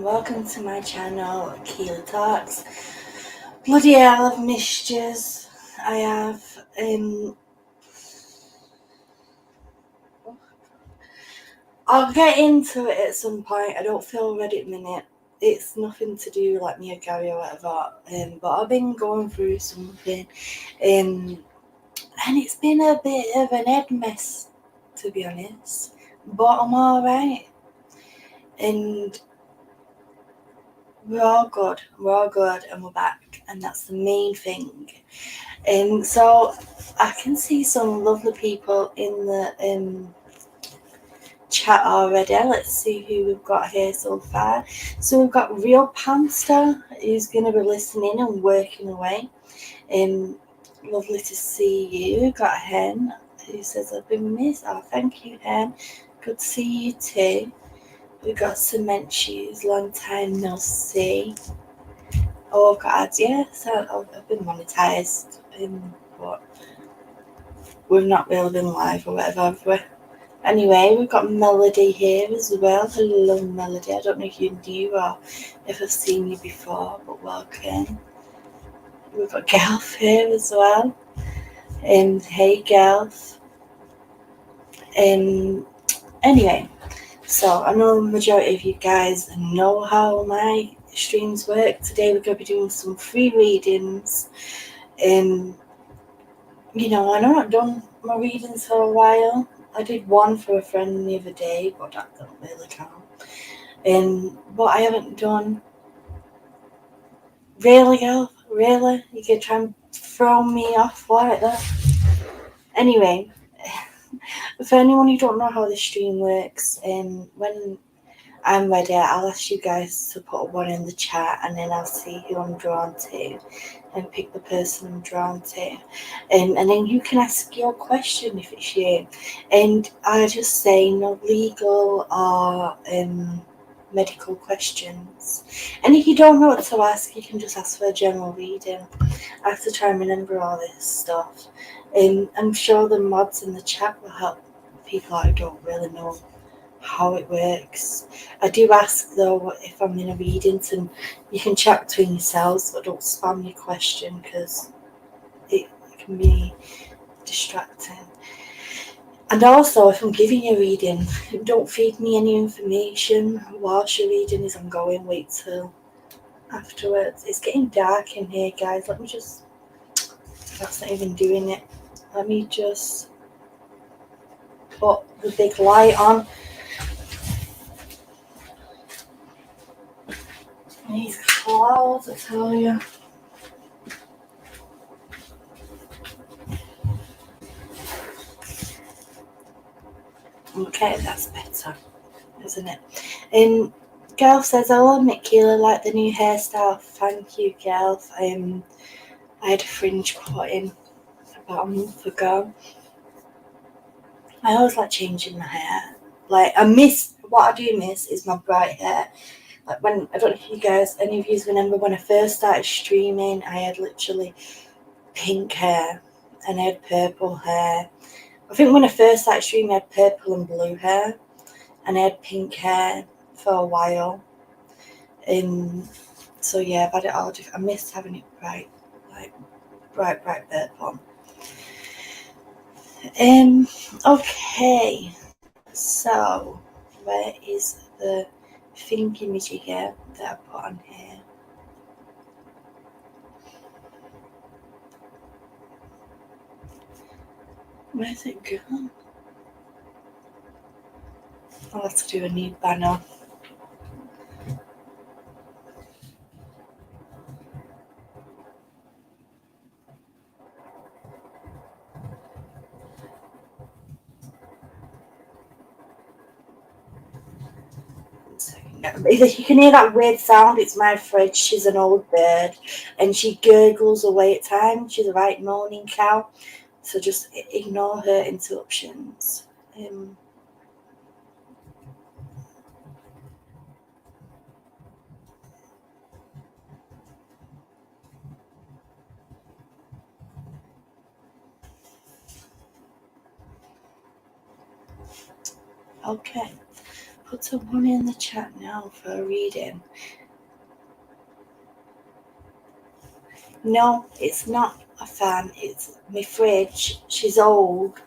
welcome to my channel, Keeley Talks. Bloody hell, I've missed yous. I have. I'll get into it at some point. I don't feel ready at the minute. It's nothing to do like me or Gary or whatever. But I've been going through something, and it's been a bit of an head mess, to be honest. But I'm alright, and we're all good, and we're back, and that's the main thing. So I can see some lovely people in the chat already. Let's see who we've got here so far. So we've got Real Pamster, who's going to be listening and working away. Lovely to see you. We've got Hen, who says I've been missed. Oh, thank you, Hen. Good to see you too. We've got Cement Shoes, long time no see. Oh God, yes, I've been monetized, but we've not really been live or whatever, have we? Anyway, we've got Melody here as well. Hello, Melody. I don't know if you knew or if I've seen you before, but welcome. We've got Gelf here as well. Hey, Gelf. Anyway, so I know the majority of you guys know how my streams work. Today we're going to be doing some free readings. You know, I know I've done my readings for a while. I did one for a friend the other day, but that don't really count. But I haven't done. Really, girl? Really? You could try and throw me off like that? Anyway, for anyone who don't know how the stream works, when I'm ready, I'll ask you guys to put one in the chat, and then I'll see who I'm drawn to and pick the person I'm drawn to. And then you can ask your question if it's you. And I just say no legal or medical questions. And if you don't know what to ask, you can just ask for a general reading. I have to try and remember all this stuff. I'm sure the mods in the chat will help people who don't really know how it works. I do ask though if I'm in a reading, and you can chat between yourselves, but don't spam your question because it can be distracting. And also, if I'm giving you a reading, don't feed me any information whilst your reading is ongoing. Wait till afterwards. It's getting dark in here, guys. Let me just. That's not even doing it. Let me just put the big light on. These clouds, I tell you. Okay, that's better, isn't it? Gelf says, I'll admit, Keely, like the new hairstyle. Thank you, Gelf. I had a fringe put in about a month ago. I always like changing my hair. Like, what I do miss is my bright hair. Like when, I don't know if you guys, any of you remember when I first started streaming, I had literally pink hair and I had purple hair. I think when I first started streaming, I had purple and blue hair, and I had pink hair for a while. So yeah, I've had it all different. I missed having it bright purple. Okay, so where is the thingy here that I put on here? Where's it gone? I'll have to do a new banner. If you can hear that weird sound, it's my fridge. She's an old bird and she gurgles away at times. She's a right moaning cow, so just ignore her interruptions. Okay, Put a 1 in the chat now for a reading. No, it's not a fan. It's my fridge. She's old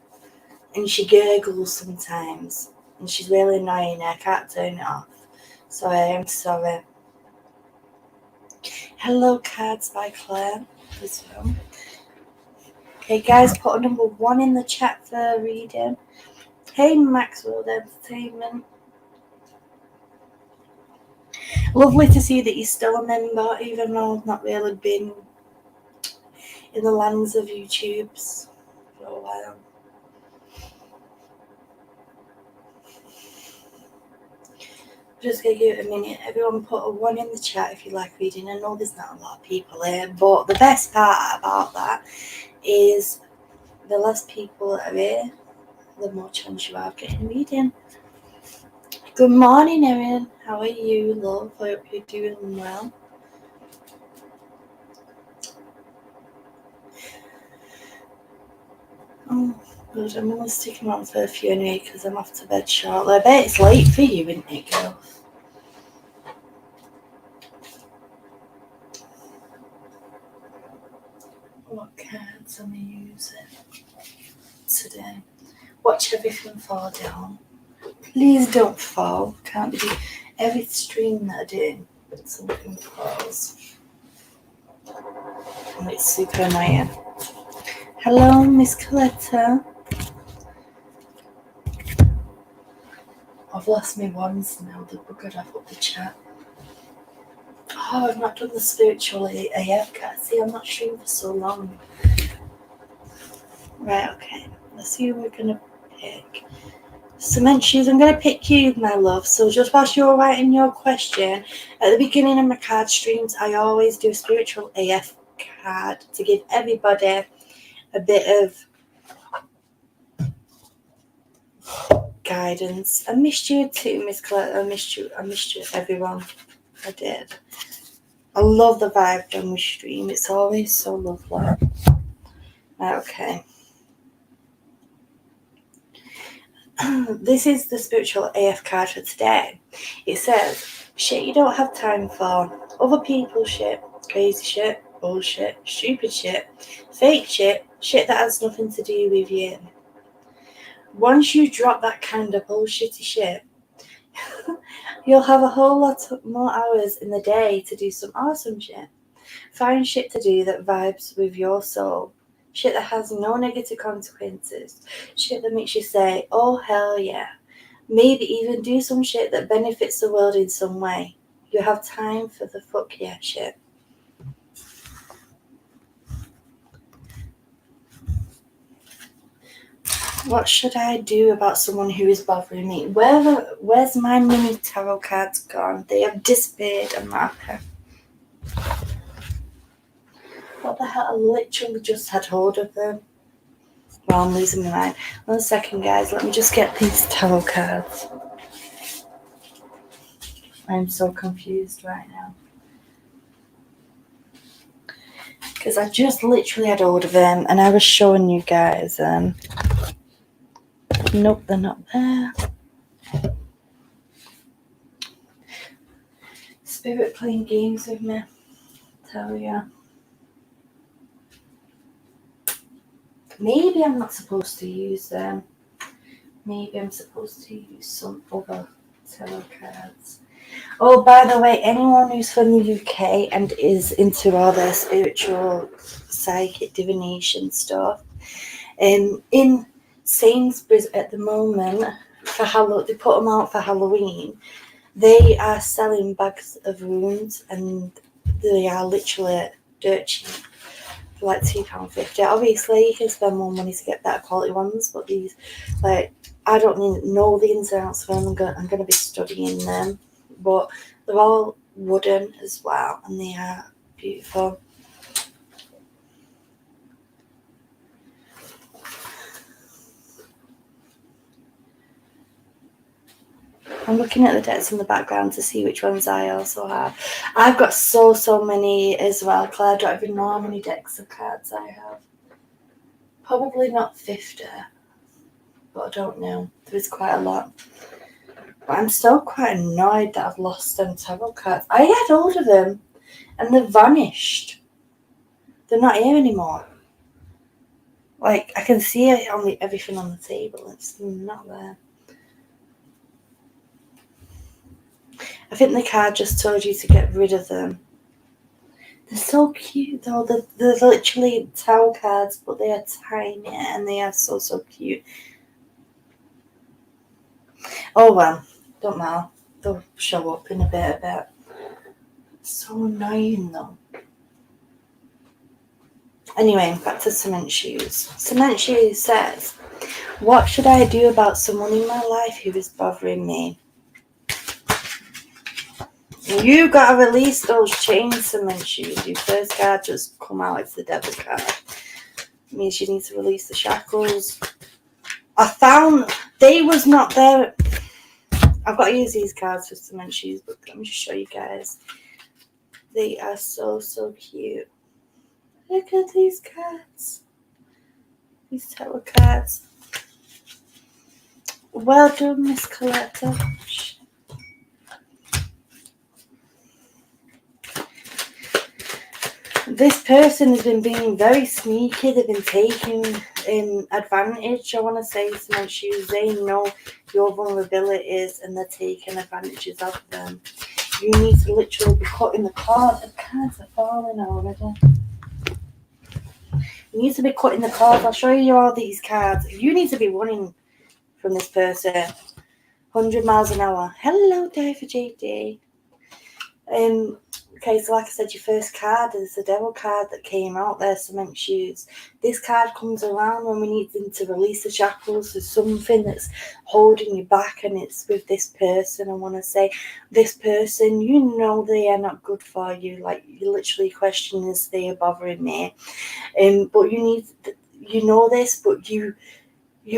and she gurgles sometimes. And she's really annoying. I can't turn it off. So I am sorry. Hello, Cards by Claire as well. Okay, guys, put a number 1 in the chat for a reading. Hey, Maxwell Entertainment. Lovely to see that you're still a member, even though I've not really been in the lands of YouTubes for a while. Just gonna give it a minute. Everyone put a 1 in the chat if you like reading. I know there's not a lot of people here, but the best part about that is the less people that are here, the more chance you have of getting a reading. Good morning, Erin. How are you, love? I hope you're doing well. Oh, good. I'm only sticking around for a few anyway because I'm off to bed shortly. I bet it's late for you, isn't it, girl? What cards am I using today? Watch everything fall down. Please don't fall. Can't be every stream that I do, but something falls. And it's super annoying. Hello, Miss Coletta. I've lost my wands now. They're buggered off up the chat. Oh, I've not done the spiritual AF card. See, I'm not streaming for so long. Right, okay. Let's see who we're going to pick. Cement Shoes, I'm going to pick you, my love. So just whilst you're writing your question, at the beginning of my card streams, I always do a spiritual AF card to give everybody a bit of guidance. I missed you too, Miss Claire. I missed you, everyone. I did. I love the vibe on the stream. It's always so lovely. Right, okay. This is the spiritual AF card for today. It says, shit you don't have time for. Other people's shit. Crazy shit. Bullshit. Stupid shit. Fake shit. Shit that has nothing to do with you. Once you drop that kind of bullshitty shit, you'll have a whole lot more hours in the day to do some awesome shit. Find shit to do that vibes with your soul. Shit that has no negative consequences. Shit that makes you say, oh hell yeah. Maybe even do some shit that benefits the world in some way. You have time for the fuck yeah shit. What should I do about someone who is bothering me? Where's my mini tarot cards gone? They have disappeared, America. What the hell? I literally just had hold of them. Well, I'm losing my mind. 1 second, guys. Let me just get these tarot cards. I'm so confused right now. Because I just literally had hold of them and I was showing you guys. Nope, they're not there. Spirit playing games with me. Tell ya. Maybe I'm not supposed to use them. Maybe I'm supposed to use some other tarot cards. Oh, by the way, anyone who's from the UK and is into all their spiritual, psychic, divination stuff, in Sainsbury's at the moment, they put them out for Halloween. They are selling bags of runes, and they are literally dirt cheap. For like £2.50. Obviously, you can spend more money to get better quality ones, but these, like, I don't know the ins and outs of them. I'm going to be studying them, but they're all wooden as well, and they are beautiful. I'm looking at the decks in the background to see which ones I also have. I've got so many as well, Claire. I don't even know how many decks of cards I have. Probably not 50, but I don't know. There is quite a lot. But I'm still quite annoyed that I've lost them tarot cards. I had hold of them and they've vanished. They're not here anymore. Like, I can see it on everything on the table. It's not there. I think the card just told you to get rid of them. They're so cute though. They're literally tarot cards, but they are tiny and they are so cute. Oh well, don't matter. They'll show up in a bit. It's so annoying though. Anyway, back to Cement Shoes. Cement Shoes says, what should I do about someone in my life who is bothering me? You gotta release those chains, Cement Shoes. Your first card just come out, it's the Devil card. It means you need to release the shackles. I found they was not there. I've got to use these cards for Cement Shoes, but let me just show you guys. They are so cute. Look at these cards. These tarot cards. Well done, Miss Collector. This person has been being very sneaky. They've been taking advantage. I want to say, Cement Shoes, they know your vulnerabilities and they're taking advantages of them. You need to literally be cutting the cord. The cards are falling already. You need to be cutting the cord. I'll show you all these cards. You need to be running from this person 100 miles an hour. Hello, Dave for JD. Okay, so like I said, your first card is the Devil card that came out there, Cement Shoes. This card comes around when we need them to release the shackles. There's something that's holding you back, and it's with this person. I want to say, this person, you know they are not good for you. Like, you literally question, is they are bothering me? But you know this, but you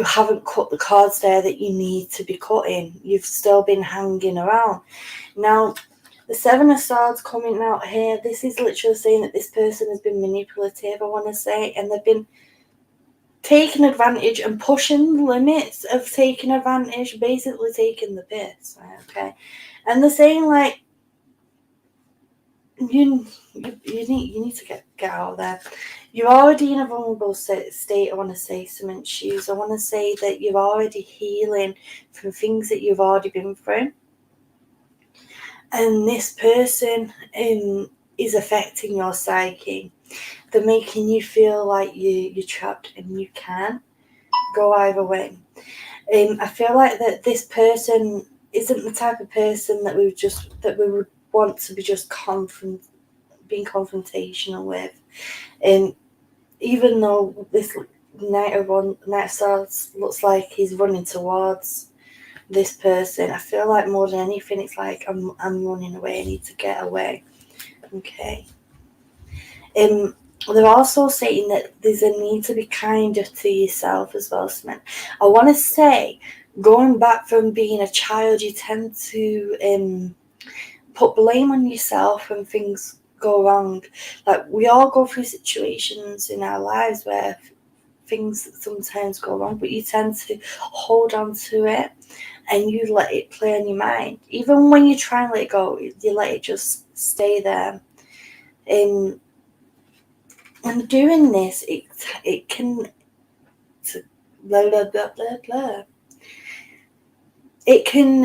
haven't cut the cards there that you need to be cutting. You've still been hanging around. Now, the Seven of Swords coming out here, this is literally saying that this person has been manipulative, I want to say, and they've been taking advantage and pushing the limits of taking advantage, basically taking the piss, right? Okay? And they're saying, like, you need to get out of there. You're already in a vulnerable state, I want to say, Cement Shoes. I want to say that you're already healing from things that you've already been through. And this person is affecting your psyche. They're making you feel like you're trapped and you can't go either way. I feel like that this person isn't the type of person that we would want to be just being confrontational with. Even though this Knight of Swords looks like he's running towards this person, I feel like more than anything, it's like I'm running away. I need to get away. Okay. They're also saying that there's a need to be kinder to yourself as well, Cement. I want to say, going back from being a child, you tend to put blame on yourself when things go wrong. Like, we all go through situations in our lives where things sometimes go wrong, but you tend to hold on to it and you let it play on your mind. Even when you try and let it go, you let it just stay there. And doing this, it can blah blah blah blah blah. It can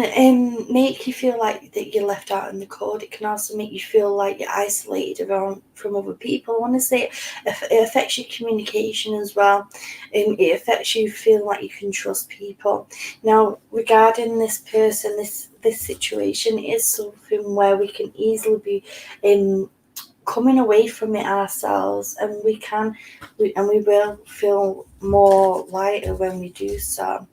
make you feel like that you're left out in the cold. It can also make you feel like you're isolated from other people. I want to say it affects your communication as well. It affects you feeling like you can trust people. Now, regarding this person, this situation is something where we can easily be coming away from it ourselves, and we will feel more lighter when we do so.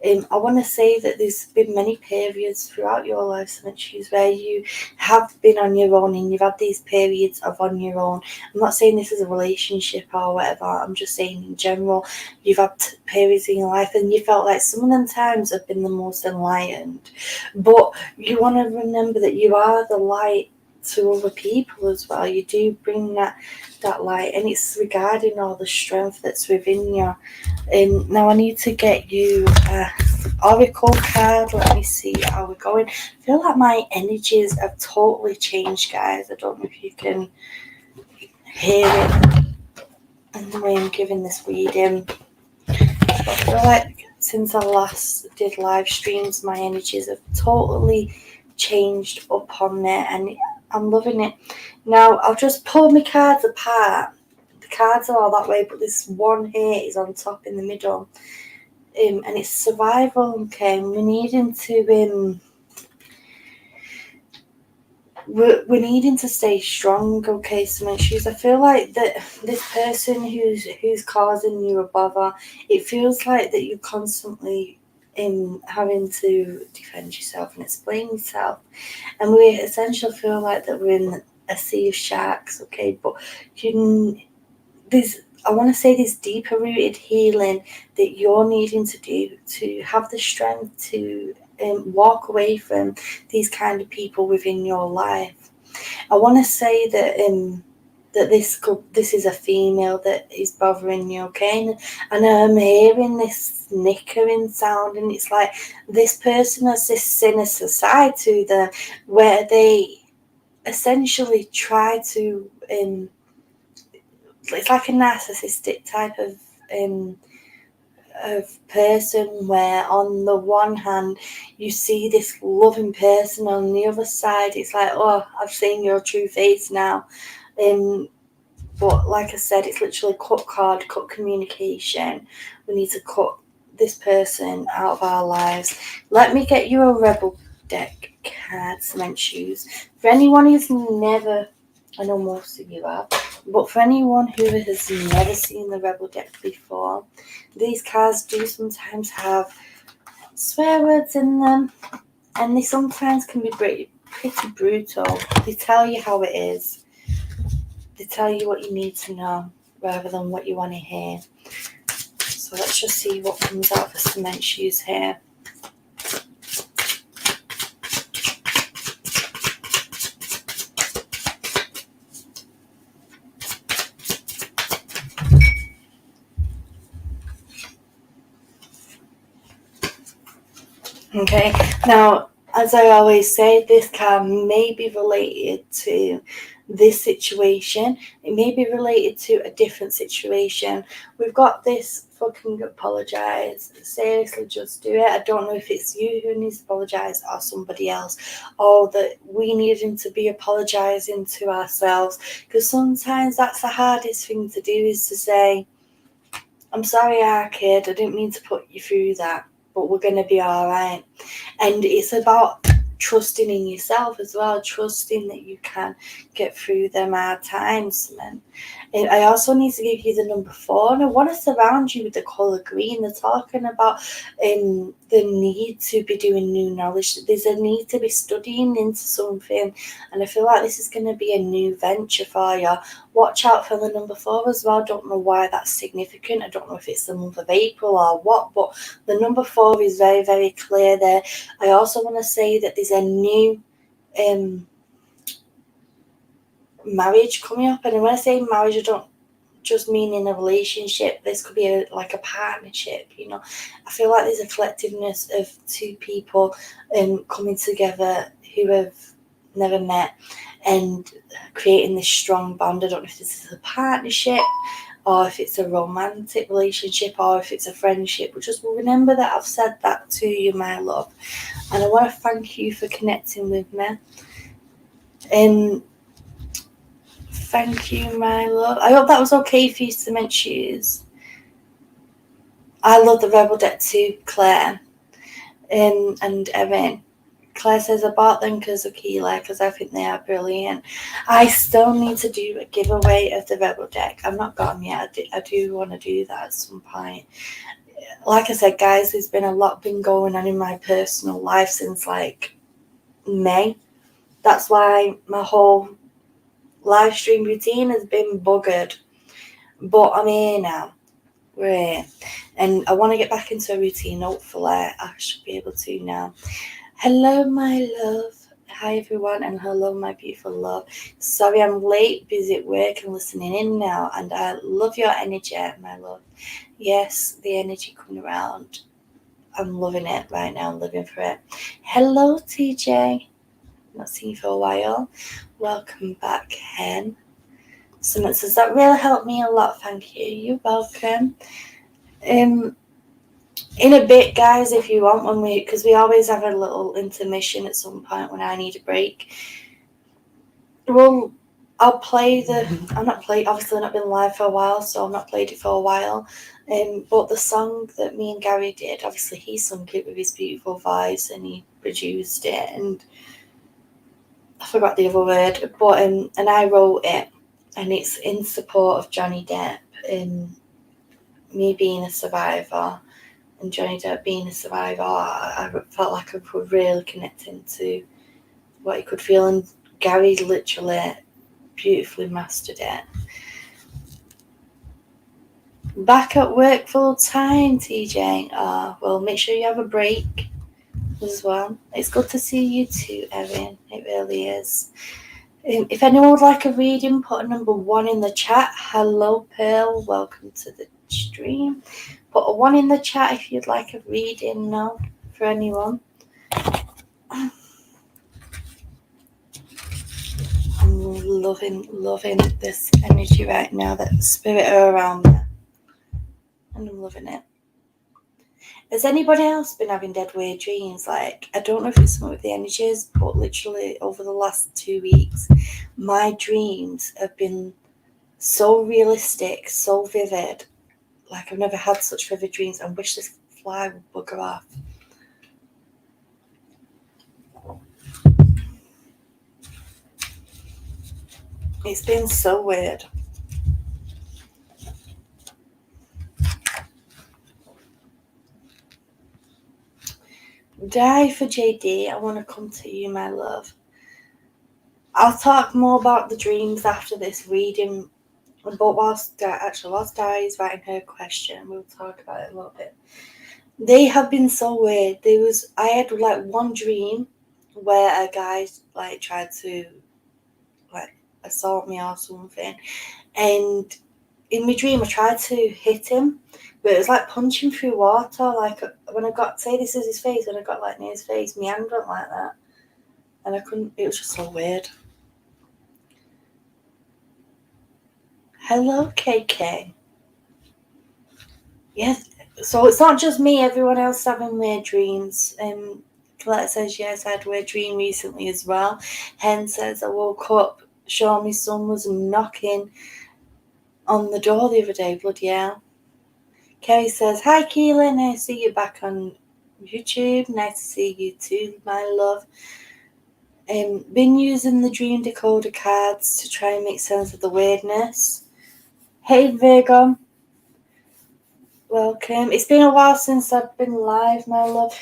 I want to say that there's been many periods throughout your life, Cement Shoes, where you have been on your own and you've had these periods of on your own. I'm not saying this is a relationship or whatever. I'm just saying in general, you've had periods in your life and you felt like some of them times have been the most enlightened. But you want to remember that you are the light to other people as well. You do bring that light, and it's regarding all the strength that's within you. Now I need to get you a Oracle card. Let me see how we're going. I feel like my energies have totally changed, guys. I don't know if you can hear it in the way I'm giving this reading. But I feel like since I last did live streams, my energies have totally changed up on there, and I'm loving it. Now, I'll just pull my cards apart. The cards are all that way, but this one here is on top in the middle. And it's survival, okay? And we're needing to we're needing to stay strong, okay? So shoes. I feel like that this person who's causing you a bother, it feels like that you're constantly having to defend yourself and explain yourself, and we essentially feel like that we're in a sea of sharks, okay? But I want to say this deeper rooted healing that you're needing to do to have the strength to walk away from these kind of people within your life. I want to say that that this is a female that is bothering you, okay? And I'm hearing this nickering sound, and it's like this person has this sinister side to them where they essentially try to it's like a narcissistic type of person where on the one hand you see this loving person, on the other side it's like, oh, I've seen your true face now. But like I said, it's literally cut card, cut communication. We need to cut this person out of our lives. Let me get you a Rebel deck card, Cement Shoes. For anyone who's never, I know most of you have, but for anyone who has never seen the Rebel deck before, these cards do sometimes have swear words in them, and they sometimes can be pretty brutal. They tell you how it is. They tell you what you need to know rather than what you want to hear. So let's just see what comes out for Cement Shoes here. Okay, now, as I always say, this card may be related to this situation. It may be related to a different situation. We've got this fucking apologise. Seriously, just do it. I don't know if it's you who needs to apologise or somebody else, or that we needing to be apologising to ourselves, because sometimes that's the hardest thing to do, is to say, I'm sorry, kid, I didn't mean to put you through that, but we're going to be all right. And it's about trusting in yourself as well, trusting that you can get through them hard times. And I also need to give you the number 4, and I want to surround you with the colour green. They're talking about the need to be doing new knowledge. There's a need to be studying into something, and I feel like this is going to be a new venture for you. Watch out for the number 4 as well. Don't know why that's significant. I don't know if it's the month of April or what, but the number 4 is very, very clear there. I also want to say that there's a new marriage coming up, and when I say marriage, I don't just mean in a relationship. This could be like a partnership, you know. I feel like there's a collectiveness of 2 people coming together who have never met and creating this strong bond. I don't know if this is a partnership or if it's a romantic relationship or if it's a friendship, but just remember that I've said that to you, my love, and I want to thank you for connecting with me. And thank you, my love. I hope that was okay for you, Cement Shoes. I love the Rebel deck too, Claire and Erin. Claire says, I bought them because of Keeley, because I think they are brilliant. I still need to do a giveaway of the Rebel deck. I've not got them yet. I do want to do that at some point. Like I said, guys, there's been a lot been going on in my personal life since like May. That's why my whole live stream routine has been buggered. But I'm here now. We're here. And I want to get back into a routine. Hopefully, I should be able to now. Hello, my love. Hi, everyone, and hello, my beautiful love. Sorry I'm late, busy at work and listening in now, and I love your energy, my love. Yes, the energy coming around. I'm loving it right now. I'm living for it. Hello, TJ. Not seen you for a while. Welcome back, Hen. Someone says, that really helped me a lot, thank you. You're welcome. In a bit, guys, if you want, because we always have a little intermission at some point when I need a break. Well, I'll play obviously not been live for a while, so I've not played it for a while. But the song that me and Gary did, obviously he sung it with his beautiful voice and he produced it, and I forgot the other word, but and I wrote it, and it's in support of Johnny Depp and me being a survivor, and Johnny Depp being a survivor. I felt like I could really connect into what he could feel, and Gary literally beautifully mastered it. Back at work full time, TJ. Well, make sure you have a break as well. It's good to see you too, Erin. It really is. If anyone would like a reading, put a number 1 in the chat. Hello, Pearl. Welcome to the stream. Put a 1 in the chat if you'd like a reading now for anyone. I'm loving this energy right now, that spirit around me. And I'm loving it. Has anybody else been having dead weird dreams? Like, I don't know if it's something with the energies, but literally over the last 2 weeks, my dreams have been so realistic, so vivid. Like, I've never had such vivid dreams. I wish this fly would bugger off. It's been so weird. Die for JD. I want to come to you, my love. I'll talk more about the dreams after this reading, but whilst Di is writing her question, we'll talk about it a little bit. They have been so weird. I had like one dream where a guy like tried to like assault me or something, and in my dream I tried to hit him, but it was like punching through water. Like when I got, say this is his face, when I got like near his face, my hand went like that, and I couldn't. It was just so weird. Hello, KK. Yes, so it's not just me. Everyone else having weird dreams. Colette says yes, I had a weird dream recently as well. Hen says I woke up, sure my son was knocking on the door the other day. Bloody hell. Kerry says, hi Keeley, nice to see you back on YouTube. Nice to see you too, my love. Been using the dream decoder cards to try and make sense of the weirdness. Hey Virgo. Welcome. It's been a while since I've been live, my love.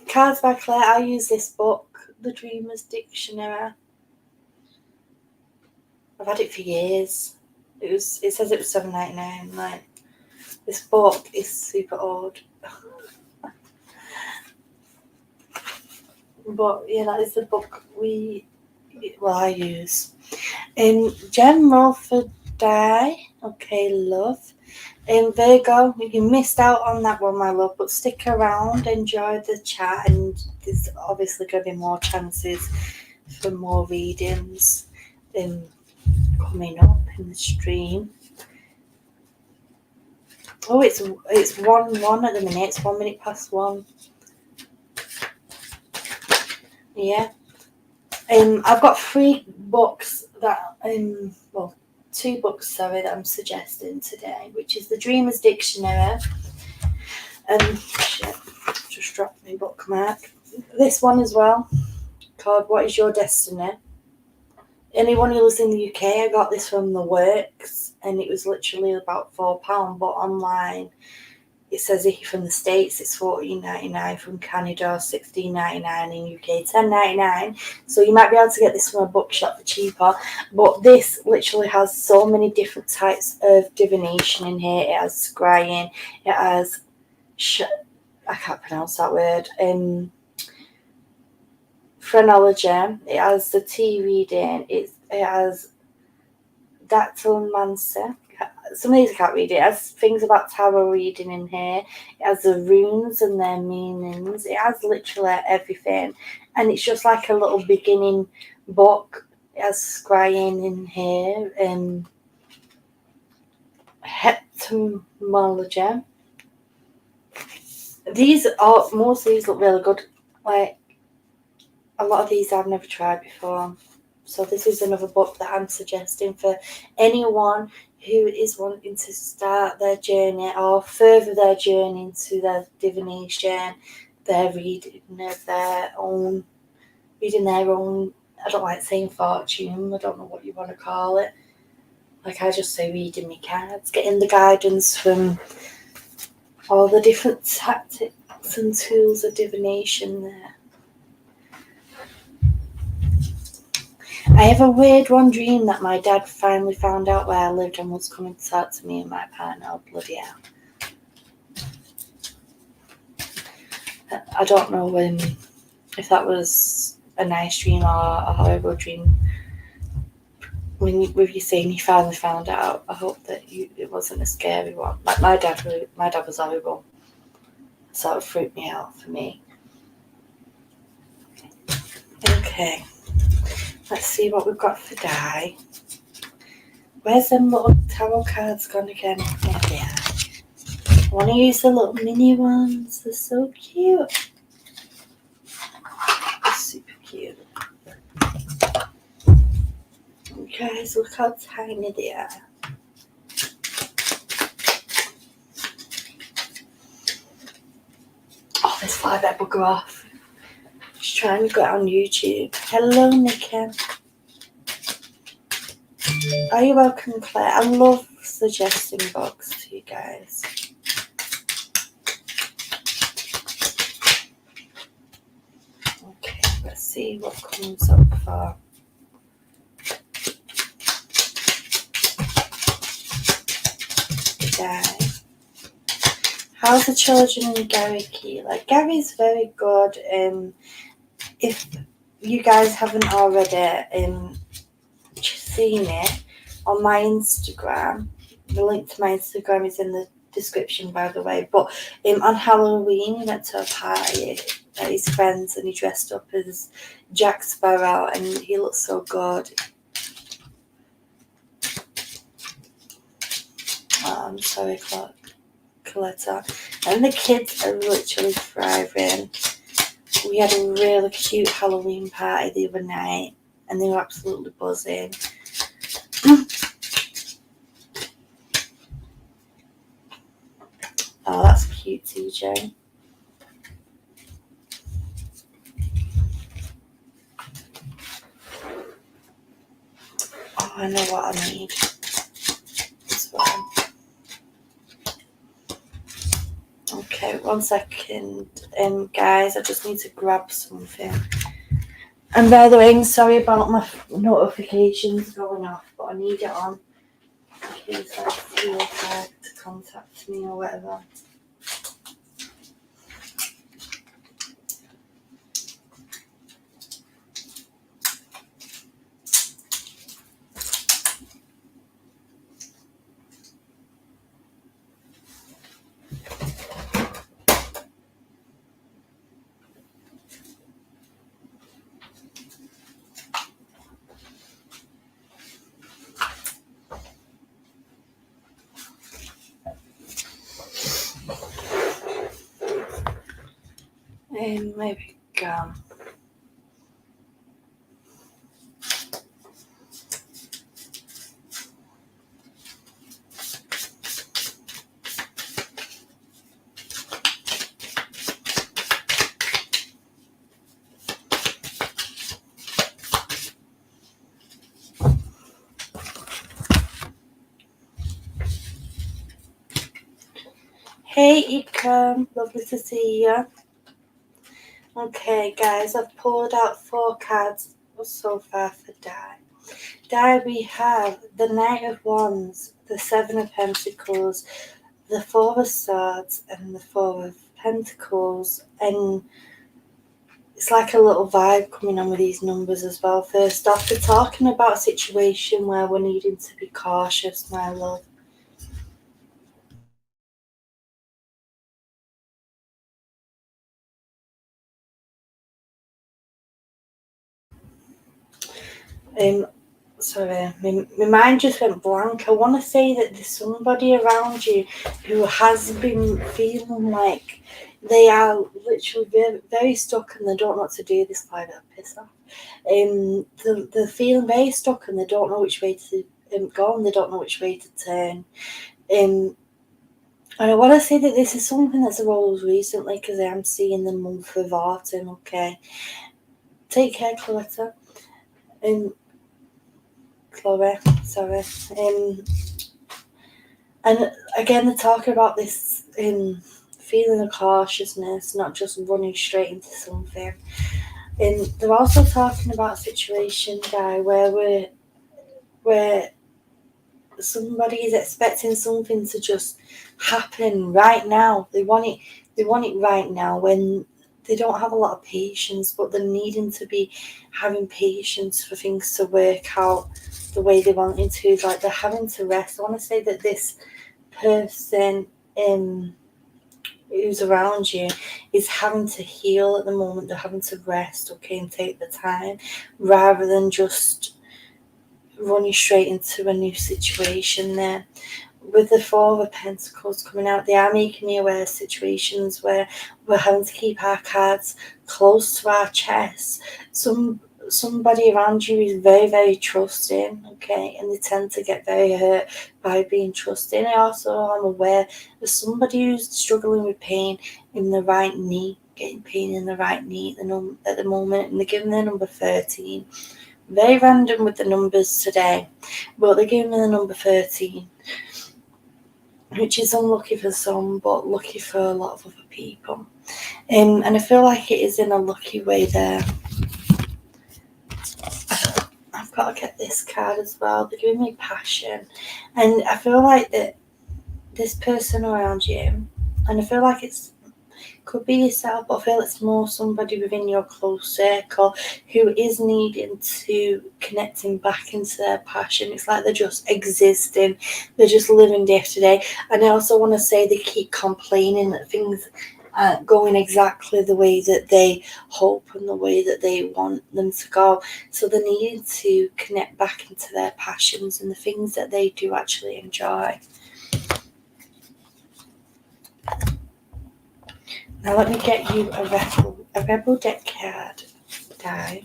Cards by Claire, I use this book, The Dreamer's Dictionary. I've had it for years. It says it was $7.99. Like, this book is super old. But yeah, that is the book I use. General for Die. Okay, love. Virgo, you missed out on that one, my love, but stick around, enjoy the chat, and there's obviously going to be more chances for more readings coming up in the stream. Oh, it's 1:01 at the minute. It's 1 minute past 1. Yeah. I've got 3 books that 2 books, that I'm suggesting today, which is The Dreamer's Dictionary. Just dropped my bookmark. This one as well, called What Is Your Destiny? Anyone who lives in the UK, I got this from The Works, and it was literally about £4, but online it says if you're from the States it's $14.99, from Canada $16.99, in UK $10.99. So you might be able to get this from a bookshop for cheaper. But this literally has so many different types of divination in here. It has scrying, it has I can't pronounce that word. Phrenology, it has the tea reading, it has dactylomancy, some of these I can't read. It has things about tarot reading in here. It has the runes and their meanings. It has literally everything. And it's just like a little beginning book. It has scrying in here. Heptamology. Most of these look really good. Like, a lot of these I've never tried before. So this is another book that I'm suggesting for anyone who is wanting to start their journey or further their journey into their divination, their reading their own, I don't like saying fortune, I don't know what you want to call it. Like, I just say reading my cards, getting the guidance from all the different tactics and tools of divination there. I have a weird one dream that my dad finally found out where I lived and was coming to talk to me and my partner. Oh, bloody hell. I don't know if that was a nice dream or a horrible dream. With you saying you finally found out, I hope that it wasn't a scary one. Like my dad was horrible. It sort of freaked me out for me. Okay. Let's see what we've got for Di. Where's them little tarot cards gone again? There they are. I want to use the little mini ones. They're so cute. They're super cute. Guys, look how tiny they are. Oh, this fly better bugger off. Just trying to go on YouTube. Hello, Nikki. Are you welcome, Claire? I love suggesting books to you guys. Okay, let's see what comes up for. Gary. How's the children in Gary Keeley? Gary's very good. If you guys haven't already seen it on my Instagram, the link to my Instagram is in the description, by the way. But on Halloween, he went to a party at his friends and he dressed up as Jack Sparrow and he looked so good. I'm sorry, Coletta. And the kids are literally thriving. We had a really cute Halloween party the other night and they were absolutely buzzing. Oh, that's cute, TJ. Oh, I know what I need. This one. Okay, 1 second. Guys, I just need to grab something. And by the way, I'm sorry about my notifications going off, but I need it on in case I feel like to contact me or whatever. Maybe go. Hey, Ikram, lovely to see you. Okay, guys, I've pulled out 4 cards so far for Di. Di, we have the Knight of Wands, the 7 of Pentacles, the 4 of Swords, and the 4 of Pentacles. And it's like a little vibe coming on with these numbers as well. First off, we're talking about a situation where we're needing to be cautious, my love. Sorry, my mind just went blank. I want to say that there's somebody around you who has been feeling like they are literally very, very stuck and they don't know what to do. This guy that piss off. They're feeling very stuck and they don't know which way to go and they don't know which way to turn. And I want to say that this is something that's arose recently because I am seeing the month of autumn. Okay, take care, Chloe. Chloe, sorry. And again, they're talking about this feeling of cautiousness, not just running straight into something. And they're also talking about a situation, guy, where somebody is expecting something to just happen right now. They want it right now when they don't have a lot of patience, but they're needing to be having patience for things to work out the way they want it to. Like they're having to rest. I want to say that this person who's around you is having to heal at the moment. They're having to rest, okay, and take the time rather than just running straight into a new situation there. With the Four of Pentacles coming out, they are making me aware of situations where we're having to keep our cards close to our chest. Somebody around you is very, very trusting, okay, and they tend to get very hurt by being trusting. I also am aware of somebody who's struggling with pain in the right knee, getting pain in the right knee at the moment, and they're giving their number 13. Very random with the numbers today, but they're giving me the number 13, which is unlucky for some, but lucky for a lot of other people. And I feel like it is in a lucky way there. I've got to get this card as well. They're giving me passion. And I feel like that this person around you, and I feel like could be yourself, but I feel it's more somebody within your close circle who is needing to connecting back into their passion. It's like they're just existing, they're just living day after day. And I also want to say they keep complaining that things aren't going exactly the way that they hope and the way that they want them to go. So they need to connect back into their passions and the things that they do actually enjoy. Now let me get you a rebel deck card, die.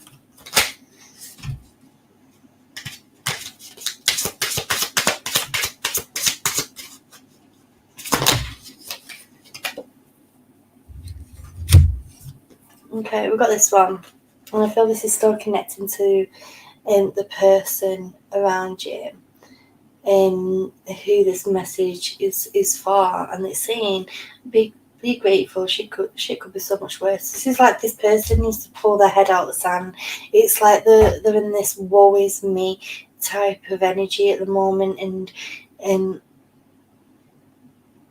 Okay, we've got this one, and I feel this is still connecting to the person around you and who this message is for, and it's saying be grateful. Shit could be so much worse. This is like this person needs to pull their head out of the sand. It's like they're in this woe is me type of energy at the moment, and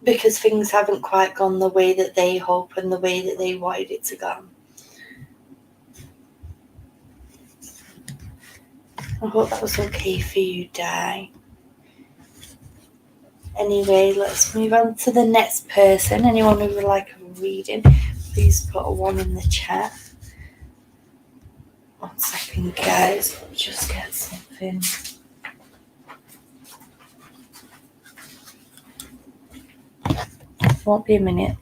because things haven't quite gone the way that they hope and the way that they wanted it to go. I hope that was okay for you, Di. Anyway, let's move on to the next person. Anyone who would like a reading, please put a 1 in the chat. 1 second, guys. Let me just get something. Won't be a minute.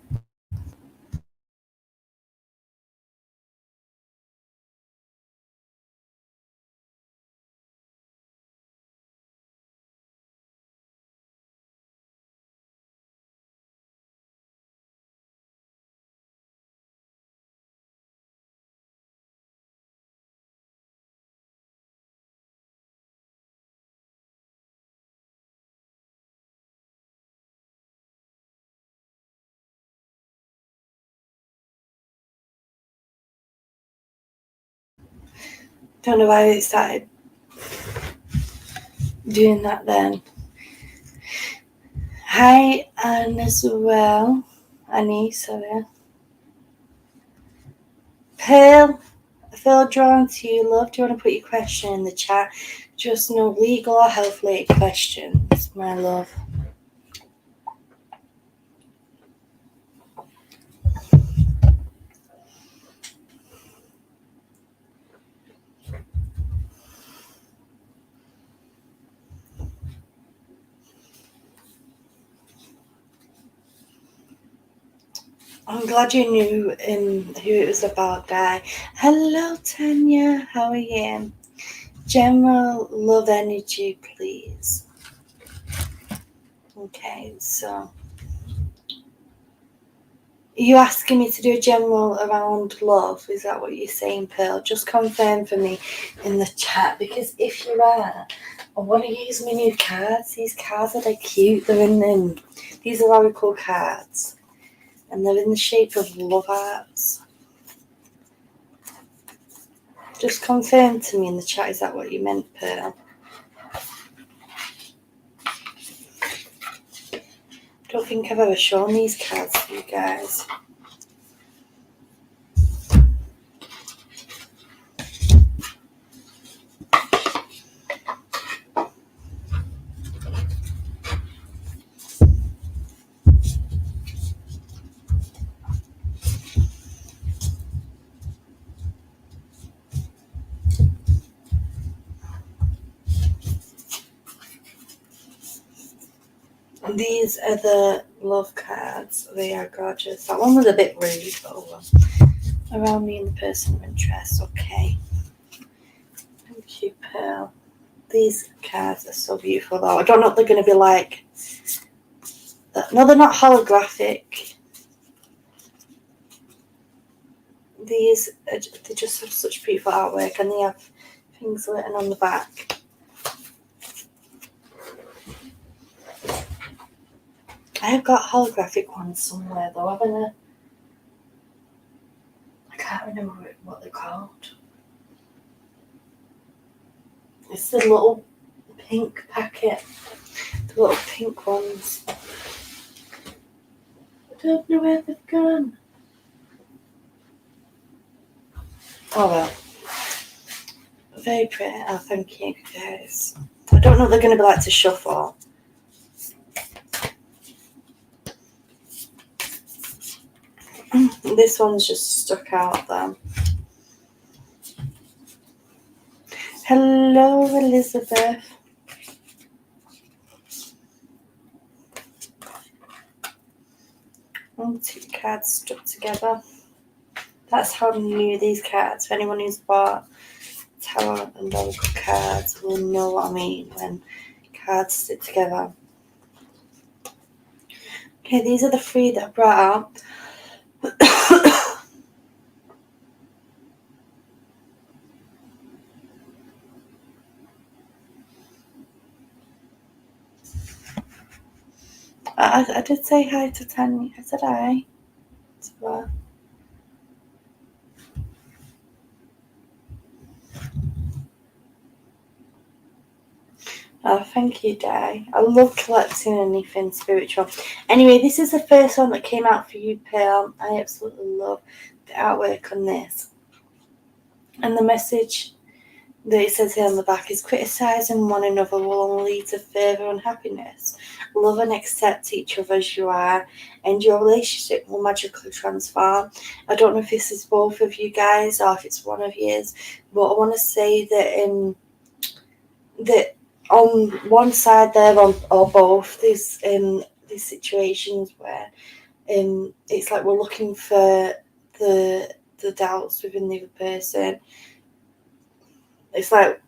Don't know why it started doing that then. Hi, Anne, as well. Annie, sorry. Pearl, I feel drawn to you, love. Do you want to put your question in the chat? Just no legal or health-related questions, my love. I'm glad you knew who it was about, Guy. Hello, Tanya. How are you? General love energy, please. Okay, so are you asking me to do a general around love? Is that what you're saying, Pearl? Just confirm for me in the chat, because if you are, I want to use my new cards. These cards are like cute. They're in these are oracle cards, and they're in the shape of love hearts. Just confirm to me in the chat, is that what you meant, Pearl? I don't think I've ever shown these cards to you guys. These are the love cards. They are gorgeous. That one was a bit rude, but oh well. Around me and the person of interest. Okay. Thank you, Pearl. These cards are so beautiful, though. I don't know if they're going to be like... No, they're not holographic. These, they just have such beautiful artwork, and they have things written on the back. I have got holographic ones somewhere, though, haven't I? I can't remember what they're called. It's the little pink packet. The little pink ones. I don't know where they've gone. Oh well. Very pretty. Oh, thank you, guys. I don't know if they're going to be like to shuffle. This one's just stuck out there. Hello, Elizabeth. And two cards stuck together. That's how new these cards. For anyone who's bought tarot and oracle cards will know what I mean when cards stick together. Okay, these are the three that I brought out. I did say hi to Tanya. I said hi. So, oh, thank you, Di. I love collecting anything spiritual. Anyway, this is the first one that came out for you, Pearl. I absolutely love the artwork on this. And the message that it says here on the back is criticising one another will only lead to further unhappiness. Love and accept each other as you are, and your relationship will magically transform. I don't know if this is both of you guys or if it's one of yours, but I want to say that that on one side there, or both, there's these situations where it's like we're looking for the doubts within the other person. It's like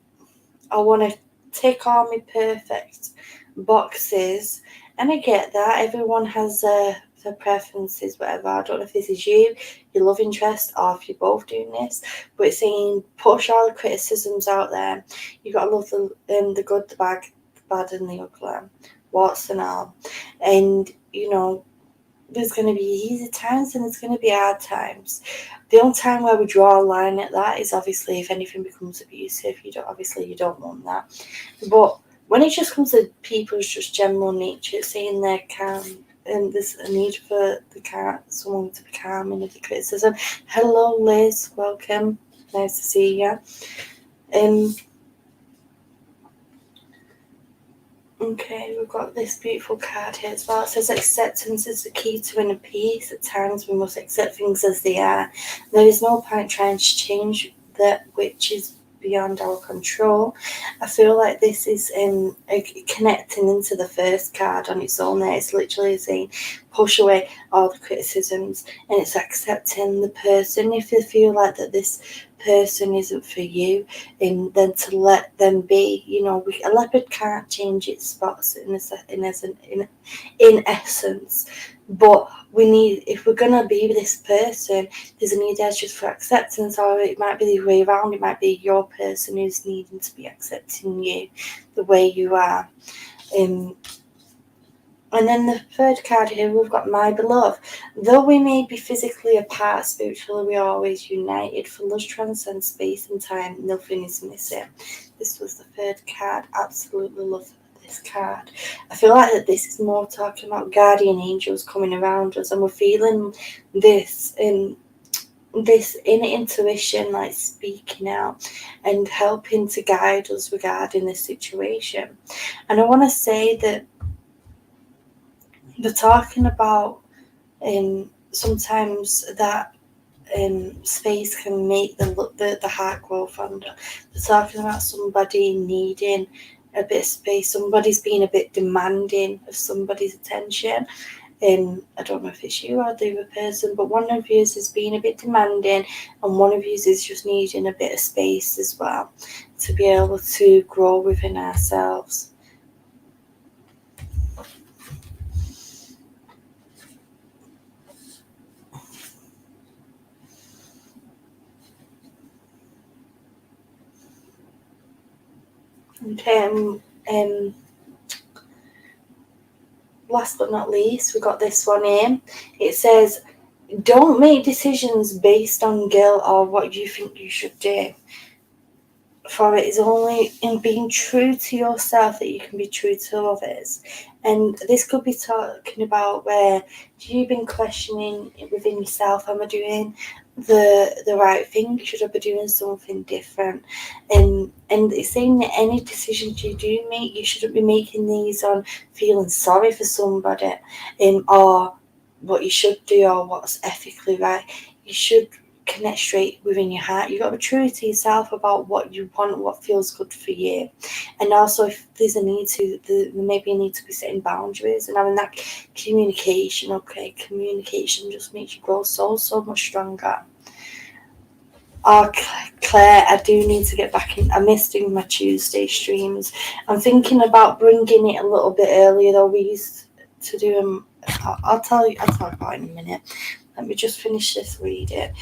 I want to tick all my perfect boxes, and I get that everyone has their preferences, whatever. I don't know if this is you, your love interest, or if you're both doing this, but it's saying push all the criticisms out there. You got to love the good, the bad, and the ugly, warts and all. And you know, there's going to be easy times and there's going to be hard times. The only time where we draw a line at that is obviously if anything becomes abusive. You don't want that. But when it just comes to people's just general nature, saying they're calm, and there's a need for someone to be calm in the criticism. Hello, Liz. Welcome. Nice to see you. Okay, we've got this beautiful card here as well. It says acceptance is the key to inner peace. At times we must accept things as they are. There is no point trying to change that which is beyond our control. I feel like this is connecting into the first card on its own there. It's literally saying push away all the criticisms, and it's accepting the person. If you feel like that this person isn't for you, and then to let them be. A leopard can't change its spots in essence, but we need, if we're gonna be with this person, there's a need there just for acceptance, or it might be the other way around. It might be your person who's needing to be accepting you the way you are. And then the third card here, we've got my beloved. Though we may be physically apart, spiritually we are always united. For love transcends space and time, nothing is missing. This was the third card. Absolutely love this card. I feel like that this is more talking about guardian angels coming around us, and we're feeling this inner intuition, like speaking out and helping to guide us regarding this situation. And I want to say that they're talking about sometimes that space can make the heart grow fonder. They're talking about somebody needing a bit of space. Somebody's being a bit demanding of somebody's attention. I don't know if it's you or the other person, but one of you is being a bit demanding, and one of you is just needing a bit of space as well to be able to grow within ourselves. Okay, last but not least, we got this one in. It says, don't make decisions based on guilt or what you think you should do. For it is only in being true to yourself that you can be true to others. And this could be talking about where you've been questioning within yourself, am I doing the right thing? Should I be doing something different? And it's saying that any decisions you do make, you shouldn't be making these on feeling sorry for somebody, or what you should do or what's ethically right. You should connect straight within your heart. You've got to be true to yourself about what you want, what feels good for you. And also, if there's a need to, there maybe a need to be setting boundaries and having that communication. Okay, communication just makes you grow so much stronger. Oh, Claire, I do need to get back in. I missed doing my Tuesday streams. I'm thinking about bringing it a little bit earlier, though. We used to do them. I'll talk about it in a minute. Let me just finish this reading.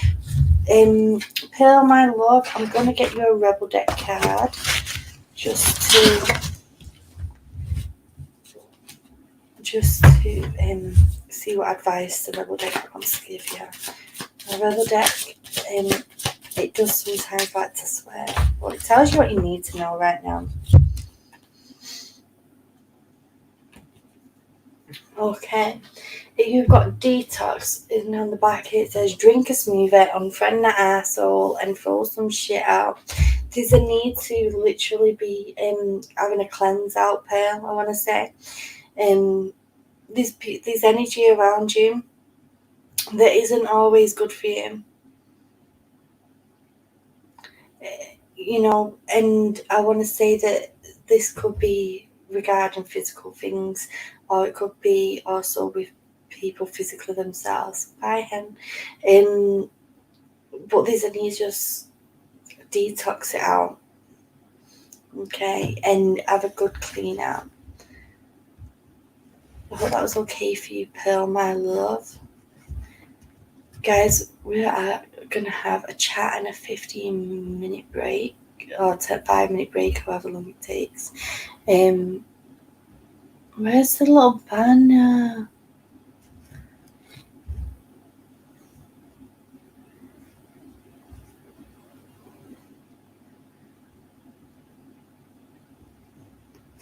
Pearl, my love, I'm going to get you a Rebel Deck card just to see what advice the Rebel Deck wants to give you. The Rebel Deck, it does sometimes like to swear, but it tells you what you need to know right now. Okay, you've got detox, and on the back here it says drink a smoothie, unfriend the arsehole, and throw some shit out. There's a need to literally be having a cleanse out, Pearl, I want to say. There's energy around you that isn't always good for you. And I want to say that this could be regarding physical things, or it could be also with people physically themselves. Bye, hen. But there's a need to just detox it out, okay, and have a good clean out. I hope that was okay for you, Pearl, my love. Guys, we are going to have a chat and a 15-minute break, or 5-minute break, however long it takes. Where's the little banner?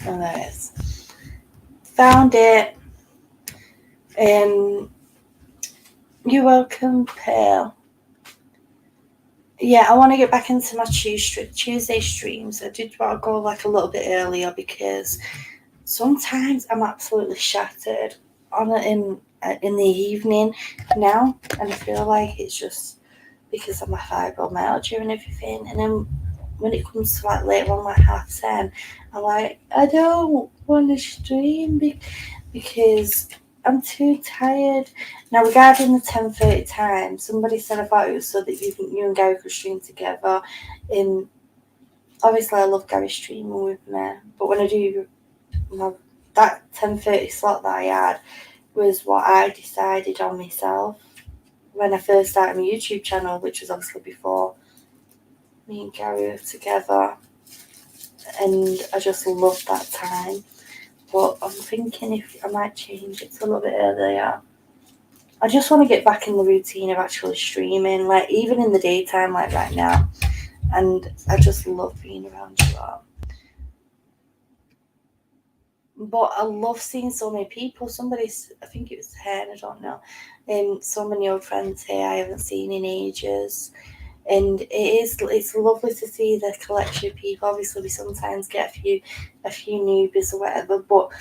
Oh, there it is. Found it. You're welcome, Pearl. Yeah, I want to get back into my Tuesday streams. I did want to go like a little bit earlier because sometimes I'm absolutely shattered on it in the evening now, and I feel like it's just because of my fibromyalgia and everything. And then when it comes to like later on, like 10:30, I'm like, I don't want to stream because I'm too tired. Now, regarding the 10:30 time, somebody said I thought it was so that you and Gary could stream together. Obviously, I love Gary streaming with me, but when I do that 10:30 slot that I had was what I decided on myself when I first started my YouTube channel, which was obviously before me and Gary were together, and I just loved that time. But I'm thinking if I might change it to a little bit earlier. I just want to get back in the routine of actually streaming, like even in the daytime, like right now. And I just love being around you all. But I love seeing so many people. I think it was Hen, I don't know. So many old friends here I haven't seen in ages. And it's lovely to see the collection of people. Obviously, we sometimes get a few newbies or whatever, but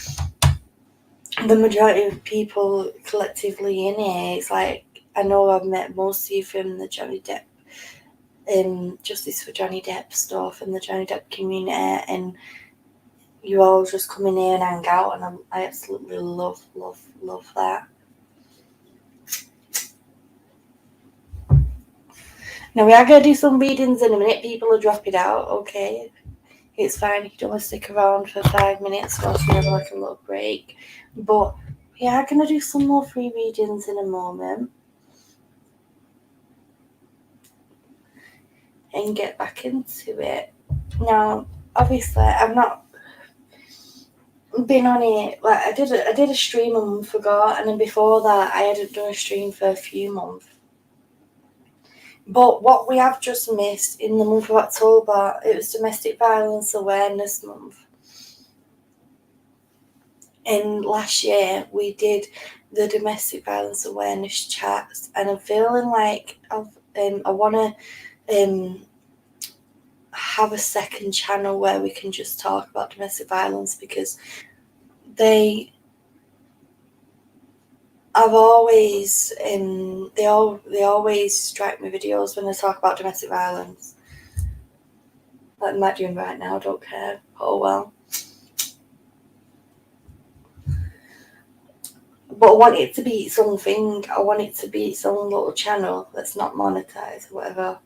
the majority of people collectively in here, it's like, I know I've met most of you from the Johnny Depp, Justice for Johnny Depp stuff and the Johnny Depp community, and you all just come in here and hang out, and I absolutely love that. Now, we are going to do some readings in a minute. People are dropping out, okay? It's fine if you don't want to stick around for 5 minutes whilst we have like a little break. But we are going to do some more free readings in a moment. And get back into it. Now, obviously, I've not been on it. Like, I did a stream a month ago, and then before that, I hadn't done a stream for a few months. But what we have just missed in the month of October, it was Domestic Violence Awareness Month. And last year, we did the Domestic Violence Awareness chats, and I'm feeling like I want to have a second channel where we can just talk about domestic violence, because they always strike me videos when they talk about domestic violence. Like I'm not doing right now, I don't care. Oh well. But I want it to be something. I want it to be its own little channel that's not monetized or whatever.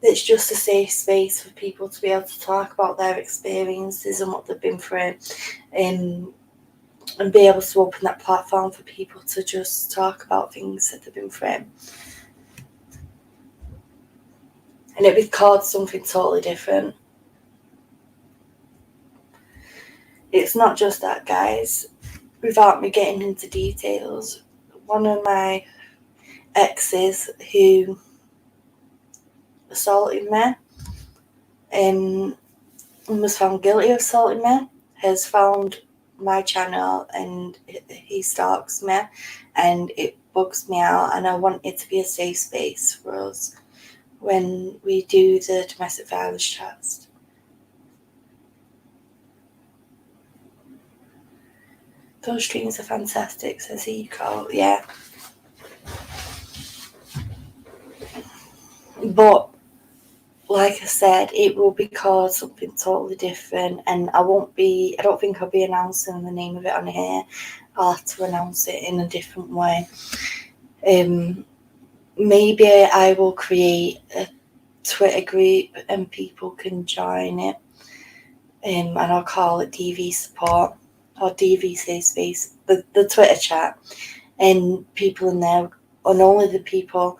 It's just a safe space for people to be able to talk about their experiences and what they've been through, and be able to open that platform for people to just talk about things that they've been through. And it'd be called something totally different. It's not just that, guys. Without me getting into details, one of my exes who assaulted me and was found guilty of assaulting me has found my channel, and he stalks me, and it bugs me out, and I want it to be a safe space for us when we do the domestic violence chats. Those streams are fantastic, says Eco. Yeah. But like I said, it will be called something totally different, and I don't think I'll be announcing the name of it on here. I'll have to announce it in a different way. Maybe I will create a Twitter group and people can join it, and I'll call it DV Support or DV Safe Space, the Twitter chat, and people in there, and only the people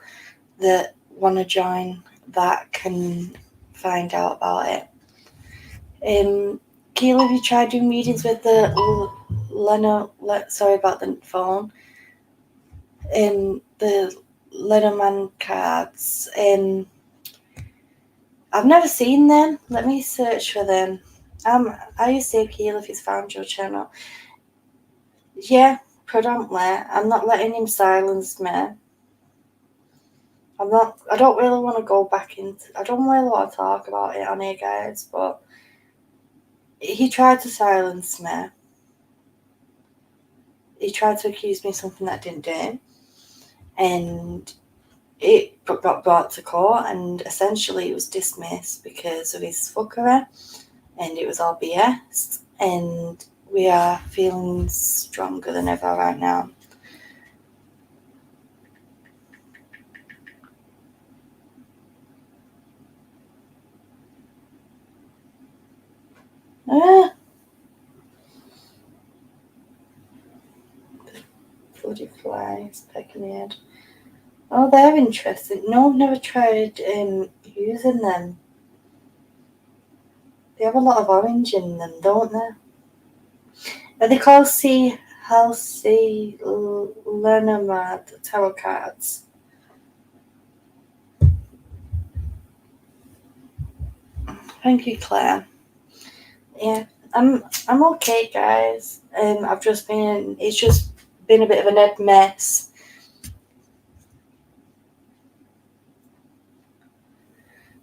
that want to join that can find out about it. Keely, have you tried doing readings with the sorry about the phone, the Lenormand cards? I've never seen them. Let me search for them. Are you safe, Keely, if he's found your channel? Yeah, predominantly. I'm not letting him silence me. I don't really want to go back into... I don't really want to talk about it on here, guys, but he tried to silence me. He tried to accuse me of something that I didn't do. And it got brought to court, and essentially it was dismissed because of his fuckery, and it was all BS, and we are feeling stronger than ever right now. Bloody flies pecking the head. Oh, they're interesting. No, I've never tried using them. They have a lot of orange in them, don't they? Are they called Halsey Lenormand tarot cards? Thank you, Claire. Yeah, I'm okay, guys. It's just been a bit of a mess.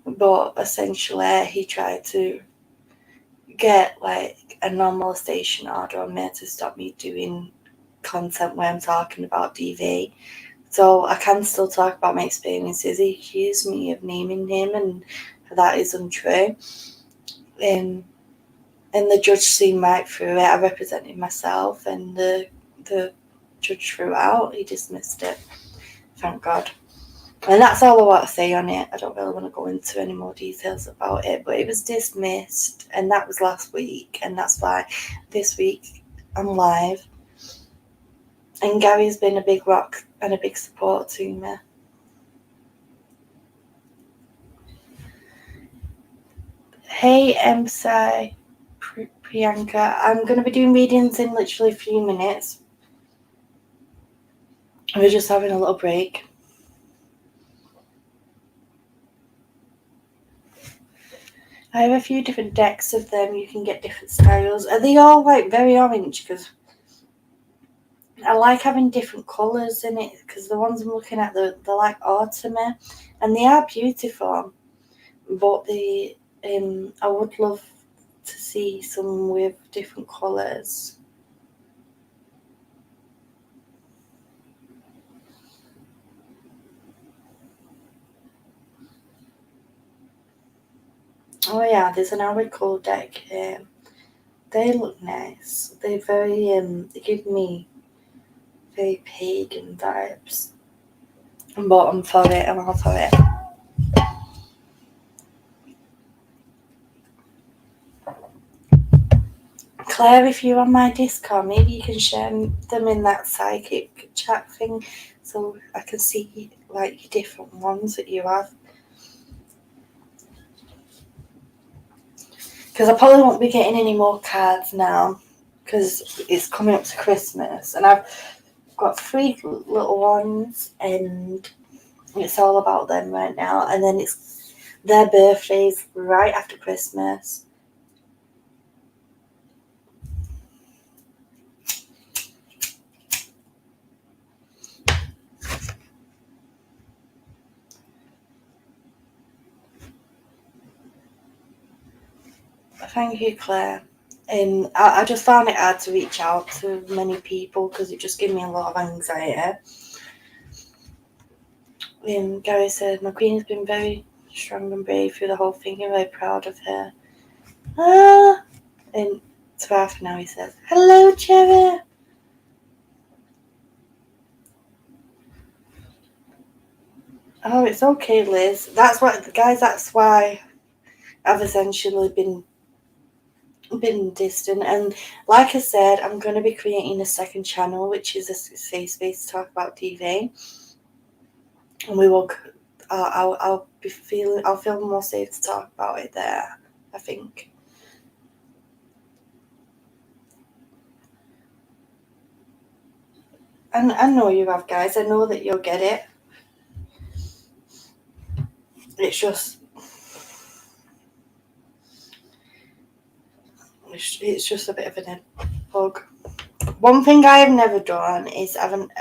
But essentially, he tried to get like a normalization order on me to stop me doing content where I'm talking about DV. So I can still talk about my experiences. He accused me of naming him, and that is untrue. And the judge seemed right through it. I represented myself, and the judge threw out. He dismissed it. Thank God. And that's all I want to say on it. I don't really want to go into any more details about it, but it was dismissed, and that was last week, and that's why this week I'm live. And Gary's been a big rock and a big support to me. Hey, Sai, Priyanka. I'm going to be doing readings in literally a few minutes. We're just having a little break. I have a few different decks of them. You can get different styles. Are they all like very orange? Because I like having different colours in it. Because the ones I'm looking at, they're like autumny, and they are beautiful. But I would love to see some with different colours. Oh yeah, there's an Oracle deck here. They look nice. They're very they give me very pagan vibes. But I'm for it. I'm all for it. Claire, if you're on my Discord, maybe you can share them in that psychic chat thing, so I can see like different ones that you have. Because I probably won't be getting any more cards now, because it's coming up to Christmas, and I've got 3 little ones, and it's all about them right now. And then it's their birthdays right after Christmas. Thank you, Claire. I just found it hard to reach out to many people because it just gave me a lot of anxiety. Gary said, my queen has been very strong and brave through the whole thing. I'm very proud of her. And to half now he says, hello, Cherry. Oh, it's okay, Liz. That's why I've essentially been distant. And like I said, I'm going to be creating a second channel, which is a safe space to talk about TV. And we will, I'll feel more safe to talk about it there, I think. And I know you have, guys. I know that you'll get it. It's just a bit of a bug. One thing I have never done is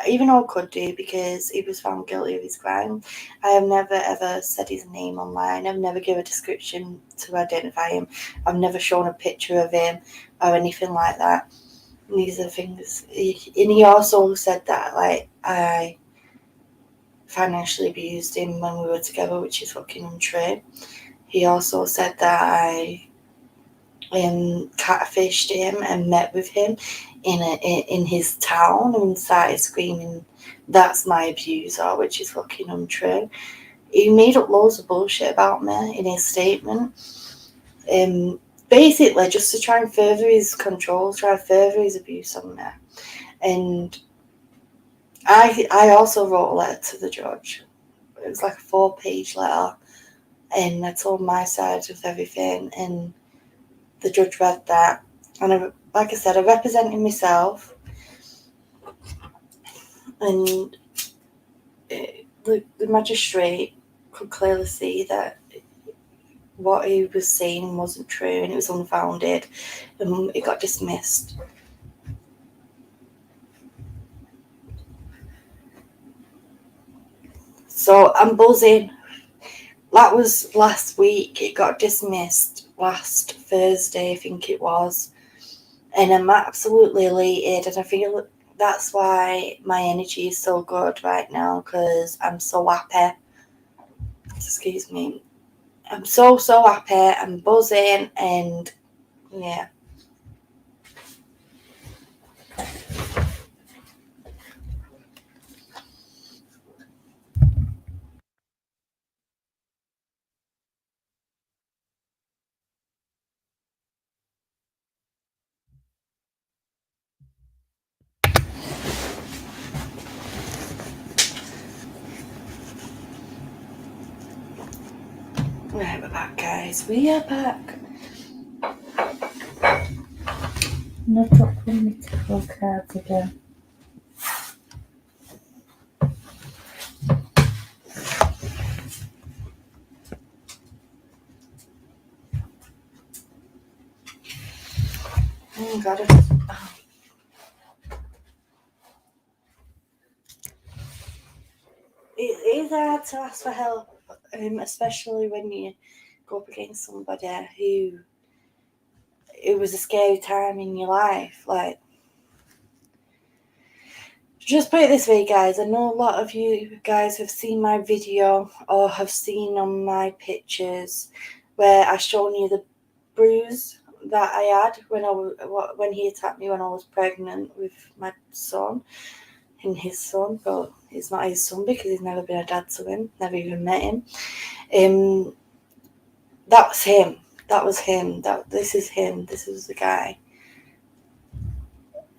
even though I could do because he was found guilty of his crime, I have never ever said his name online. I've never given a description to identify him. I've never shown a picture of him or anything like that. And these are things. And he also said that like I financially abused him when we were together, which is fucking untrue. He also said that I catfished him and met with him in his town and started screaming, "That's my abuser," which is fucking untrue. He made up loads of bullshit about me in his statement. Basically just to try and further his control, try and further his abuse on me. And I also wrote a letter to the judge. It was like a 4-page letter, and I told my side of everything, and the judge read that. And like I said, I represented myself, and the magistrate could clearly see that what he was saying wasn't true and it was unfounded, and it got dismissed. So I'm buzzing. That was last week. It got dismissed last Thursday, I think it was. And I'm absolutely elated, and I feel that's why my energy is so good right now, because I'm so happy. Excuse me. I'm so happy. I'm buzzing, and yeah. Right, we're back, guys. We are back. Not opening my tarot cards again. Oh, God. It is hard to ask for help, especially when you go up against somebody who it was a scary time in your life. Like, just put it this way, guys. I know a lot of you guys have seen my video or have seen on my pictures where I shown you the bruise that I had when he attacked me when I was pregnant with my son and his son. But it's not his son because he's never been a dad to him, never even met him. That was him. That was him. This is him. This is the guy.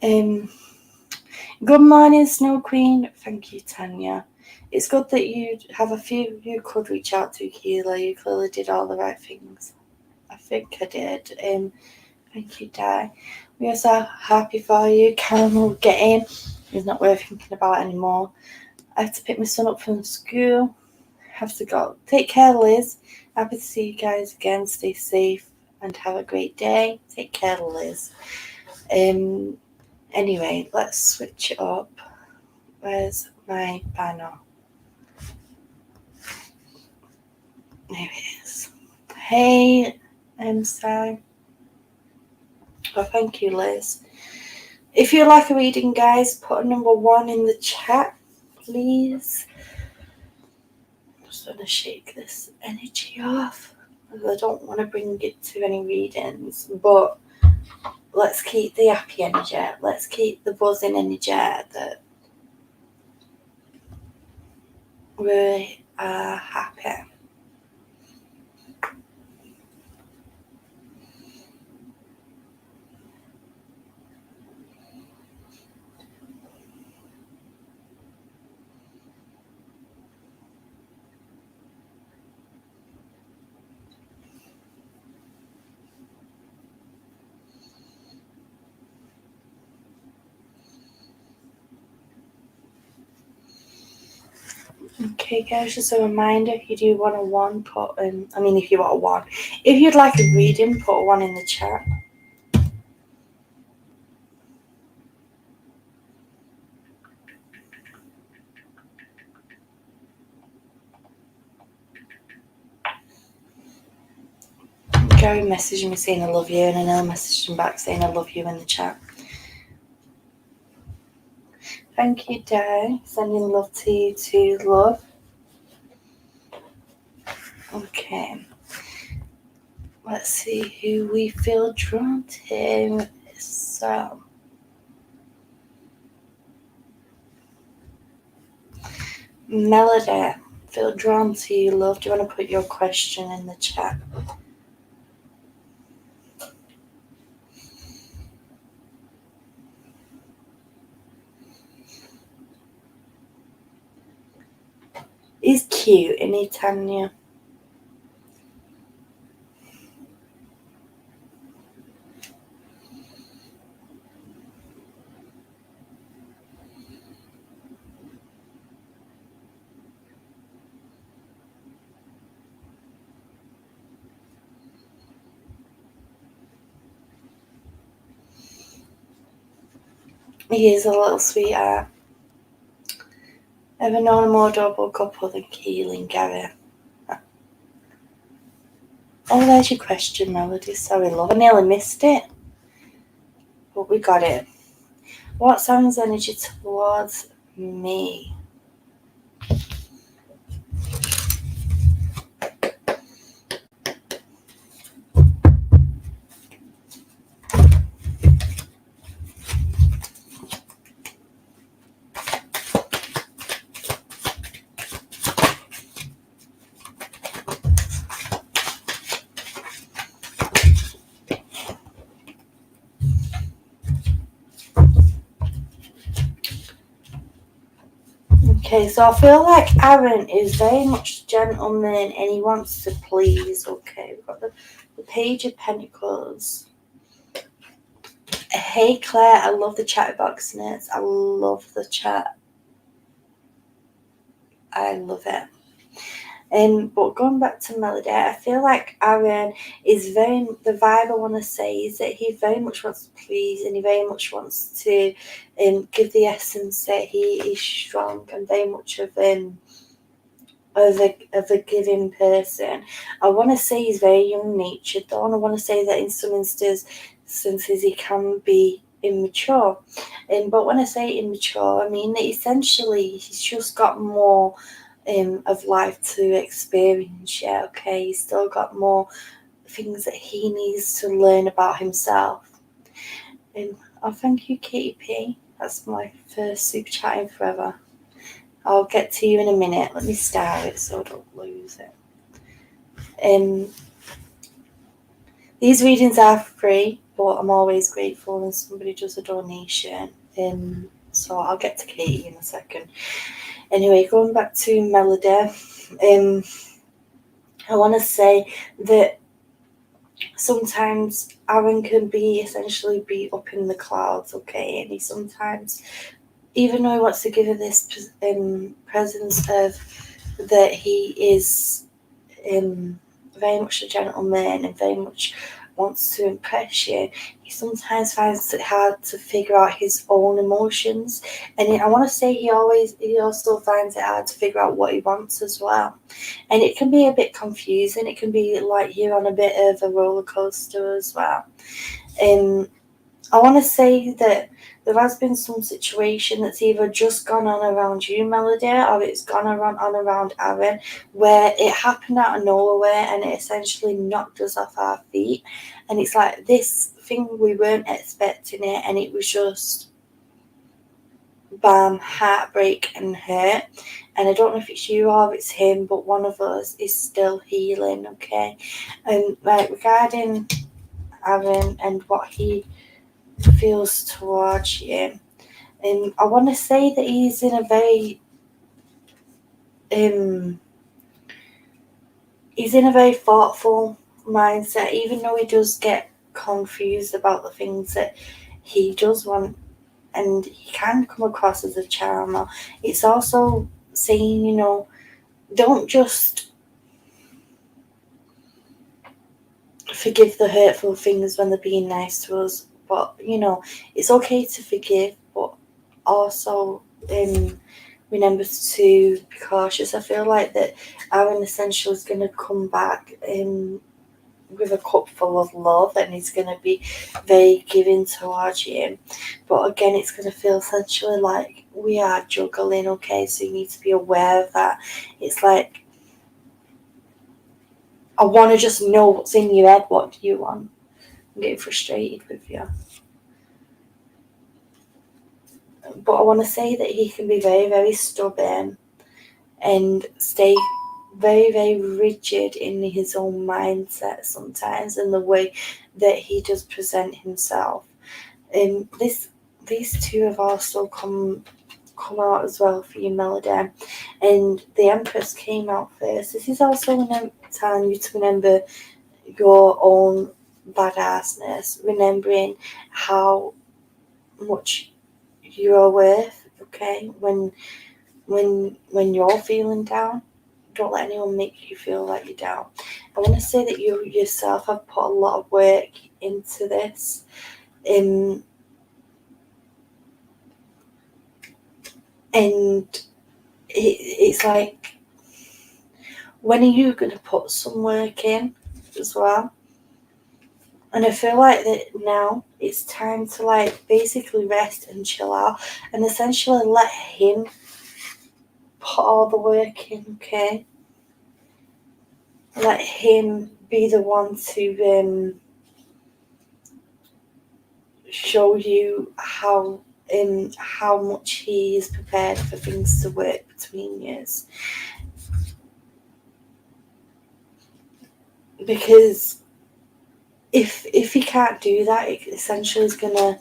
Good morning, Snow Queen. Thank you, Tanya. It's good that you have a few you could reach out to, Keela. You clearly did all the right things. I think I did. Thank you, Di. We are so happy for you. Callum will get in. He's not worth thinking about anymore. I have to pick my son up from school. Have to go. Take care, Liz. Happy to see you guys again. Stay safe and have a great day. Take care, Liz. Anyway, let's switch it up. Where's my banner? There it is. Hey, Si. Well, thank you, Liz. If you like a reading, guys, put a number 1 in the chat, please. I'm just going to shake this energy off, because I don't want to bring it to any readings, but let's keep the happy energy. Let's keep the buzzing energy that we are happy. Okay, guys, just a reminder, if you do want a 1, put if you want a 1. If you'd like a reading, put a 1 in the chat. Gary messaged me saying I love you, and I messaged him back saying I love you in the chat. Thank you, Di. Sending love to you too, love. Okay. Let's see who we feel drawn to. So, Melody, feel drawn to you, love. Do you want to put your question in the chat? He's cute, isn't he, Tanya? He is a little sweetheart. Ever known a more adorable couple than Keely and Gary? Oh, there's your question, Melody. Sorry, love. I nearly missed it. But we got it. What sounds energy towards me? Okay, so I feel like Aaron is very much a gentleman and he wants to please. Okay, we've got the Page of Pentacles. Hey Claire, I love the chat box notes. I love the chat. I love it. But going back to Melody, I feel like Aaron is the vibe I want to say is that he very much wants to please and he very much wants to give the essence that he is strong and very much of a giving person. I want to say he's very young-natured though, and I want to say that in some instances he can be immature. But when I say immature, I mean that essentially he's just got more of life to experience. Yeah, okay, he's still got more things that he needs to learn about himself. Oh, thank you, Katie P. That's my first super chat in forever. I'll get to you in a minute. Let me start it so I don't lose it. These readings are free, but I'm always grateful when somebody does a donation. So I'll get to Katie in a second. Anyway, going back to Melody, I want to say that sometimes Aaron can essentially be up in the clouds, okay? And he sometimes, even though he wants to give her this presence of that he is very much a gentleman and very much wants to impress you, he sometimes finds it hard to figure out his own emotions. And I want to say he also finds it hard to figure out what he wants as well. And it can be a bit confusing. It can be like you're on a bit of a roller coaster as well. I want to say that there has been some situation that's either just gone on around you, Melody, or it's gone on around Aaron, where it happened out of nowhere and it essentially knocked us off our feet. And it's like this thing, we weren't expecting it, and it was just bam, heartbreak and hurt. And I don't know if it's you or it's him, but one of us is still healing, okay? And regarding Aaron and what he feels towards you, I want to say that he's in a very thoughtful mindset, even though he does get confused about the things that he does want, and he can come across as a charmer. It's also saying, don't just forgive the hurtful things when they're being nice to us, but it's okay to forgive, but also remember to be cautious. I feel like that Aaron essentially is going to come back with a cup full of love, and he's going to be very giving towards you. But again, it's going to feel essentially like we are juggling, okay? So you need to be aware of that. It's like, I want to just know what's in your head. What do you want? I'm getting frustrated with you. But I want to say that he can be very, very stubborn and stay very, very rigid in his own mindset sometimes, and the way that he does present himself. These two have also come out as well for you, Melody, and the Empress came out first. This is also telling you to remember your own badassness, remembering how much you are worth, okay? When you're feeling down, don't let anyone make you feel like you're down. I want to say that you yourself have put a lot of work into this. And it's like, when are you going to put some work in as well? And I feel like that now it's time to like basically rest and chill out and essentially let him put all the work in, okay? Let him be the one to show you how much he is prepared for things to work between you. Because if he can't do that, it essentially is going to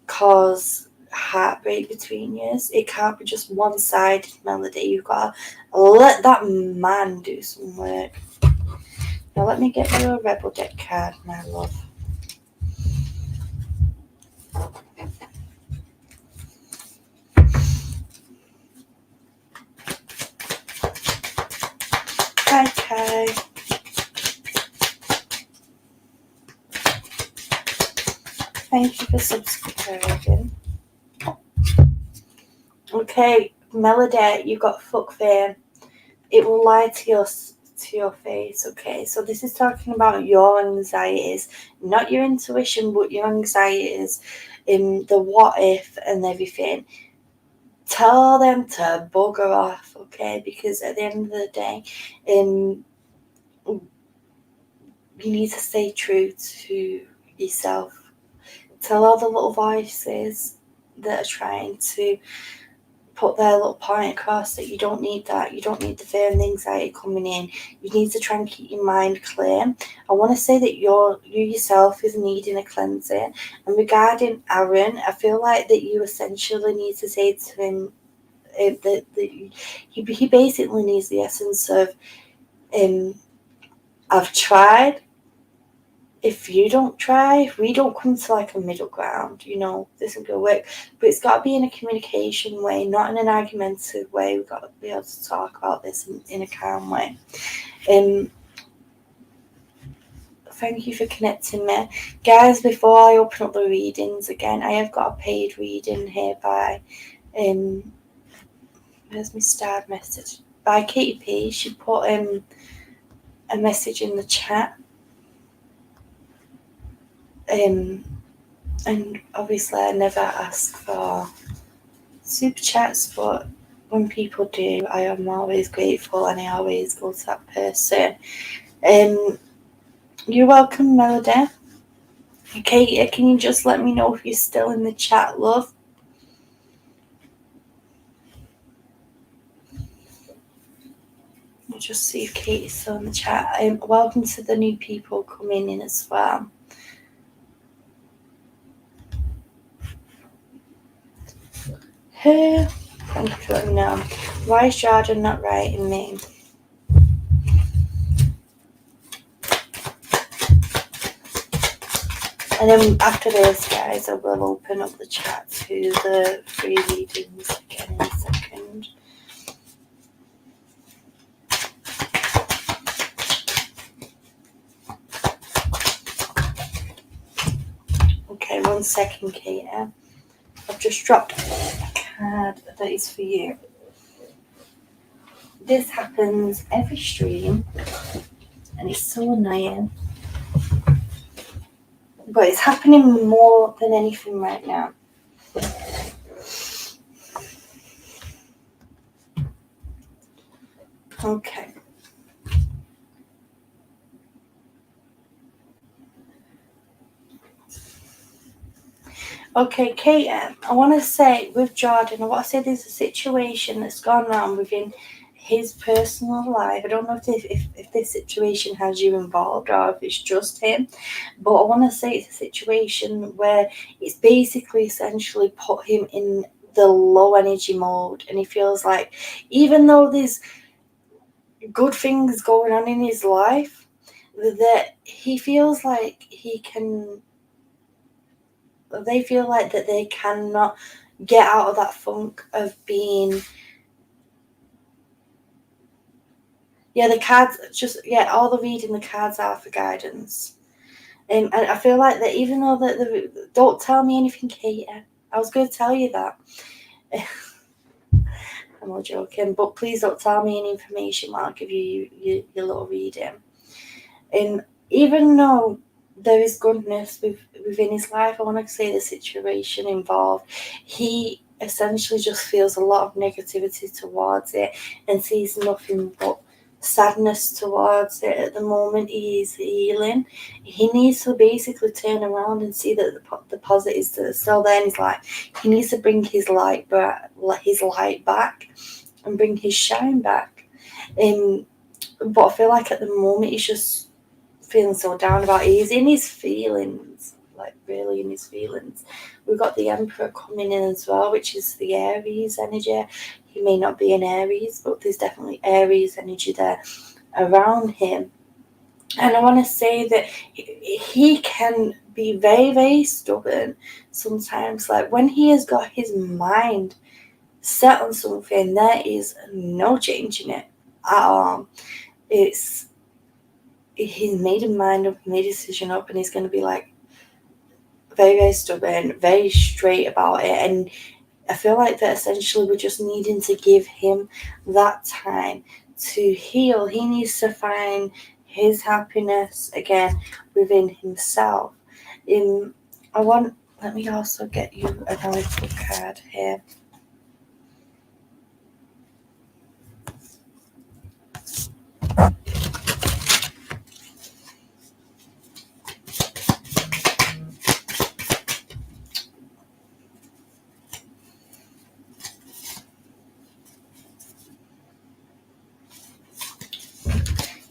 cause heartbreak between you. It can't be just one-sided, Melody. You've got to let that man do some work. Now let me get you a Rebel deck card, my love. Okay. Thank you for subscribing. Okay, Melody, you got fuck fame. It will lie to your face, okay? So this is talking about your anxieties, not your intuition, but your anxieties, in the what if and everything. Tell them to bugger off, okay? Because at the end of the day, you need to stay true to yourself. Tell all the little voices that are trying to put their little point across that you don't need that. You don't need the fear and the anxiety coming in. You need to try and keep your mind clear. I want to say that you yourself is needing a cleansing. And regarding Aaron, I feel like that you essentially need to say to him that he basically needs the essence of, I've tried. If you don't try, if we don't come to like a middle ground, this isn't going to work. But it's got to be in a communication way, not in an argumentative way. We've got to be able to talk about this in a calm way. Thank you for connecting me. Guys, before I open up the readings again, I have got a paid reading here by, where's my starred message? By Katie P. She put a message in the chat. And obviously I never ask for super chats, but when people do, I am always grateful and I always go to that person. You're welcome, Melody. Okay, can you just let me know if you're still in the chat, love? I'll just see if Katie's still in the chat. Welcome to the new people coming in as well. Thank you for letting me know. Why is Jordan not writing me? And then after this, guys, I will open up the chat to the free readings again in a second. Okay, 1 second, Katie. I've just dropped a card that is for you. This happens every stream, and it's so annoying. But it's happening more than anything right now. Okay. Okay, Kate, I want to say with Jordan, I want to say there's a situation that's gone on within his personal life. I don't know if this situation has you involved or if it's just him, but I want to say it's a situation where it's basically essentially put him in the low energy mode, and he feels like even though there's good things going on in his life, that he feels like they feel like that they cannot get out of that funk of being, the cards just, all the reading the cards are for guidance. And I feel like that even though that don't tell me anything, Kate, I was going to tell you that. I'm not joking, but please don't tell me any information while I give you your little reading. And even though there is goodness within his life, I want to say the situation involved, he essentially just feels a lot of negativity towards it and sees nothing but sadness towards it at the moment. He's healing. He needs to basically turn around and see that the positives that are still there in his life. He needs to bring his light back and bring his shine back. But I feel like at the moment he's just feeling so down about it. He's in his feelings, like really in his feelings. We've got the Emperor coming in as well, which is the Aries energy. He may not be an Aries, but there's definitely Aries energy there around him. And I want to say that he can be very, very stubborn sometimes. Like when he has got his mind set on something, there is no changing it at all. He's made a mind up, made a decision up, and he's going to be like very, very stubborn, very straight about it. And I feel like that essentially we're just needing to give him that time to heal. He needs to find his happiness again within himself. Let me also get you another card here.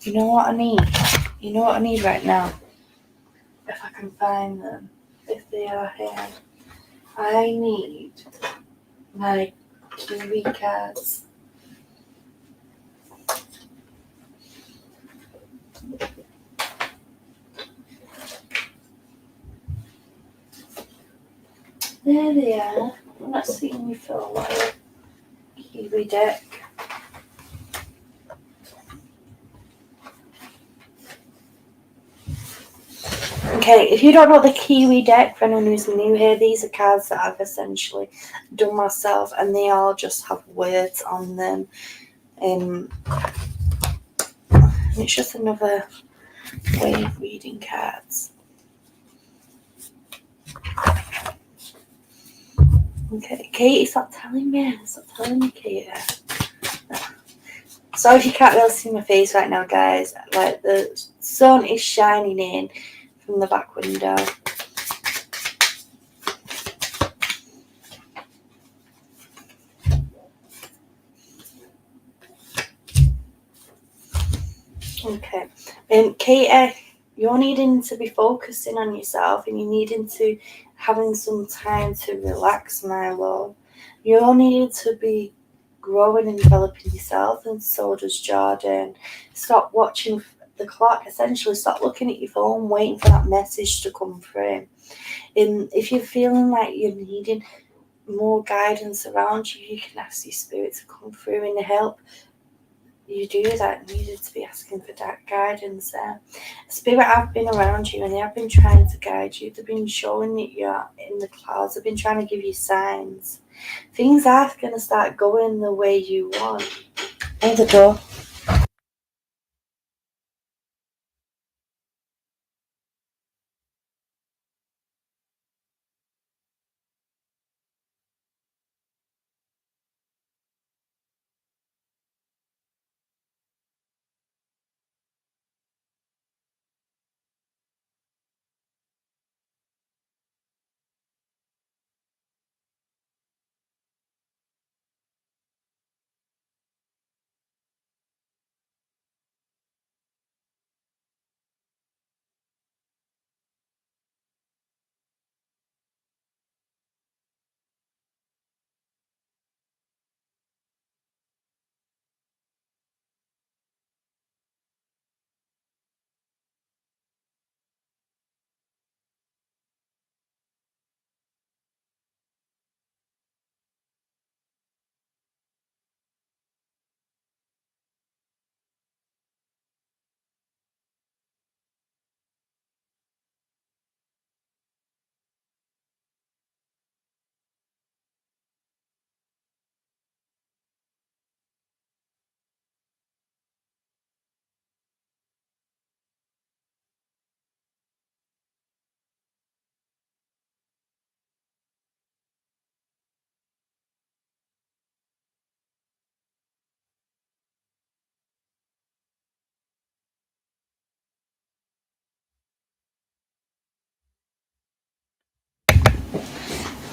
You know what I need? You know what I need right now? If I can find them, if they are here, I need my Kiwi cards. There they are. I'm not seeing you for a while. Kiwi deck. Okay, if you don't know the Kiwi deck, for anyone who's new here, these are cards that I've essentially done myself, and they all just have words on them. And it's just another way of reading cards. Okay, Katie, stop telling me. Stop telling me, Katie. Sorry if you can't really see my face right now, guys. Like, the sun is shining in from the back window. Okay. Katie, you're needing to be focusing on yourself, and you're needing to having some time to relax, my love. You're needing to be growing and developing yourself, and so does Jordan. Stop watching the clock. Essentially, stop looking at your phone, waiting for that message to come through. And if you're feeling like you're needing more guidance around you, you can ask your spirit to come through and help you do that. Needed to be asking for that guidance there. Spirit have been around you, and they have been trying to guide you. They've been showing that you're in the clouds. They've been trying to give you signs. Things are going to start going the way you want. Hold the door.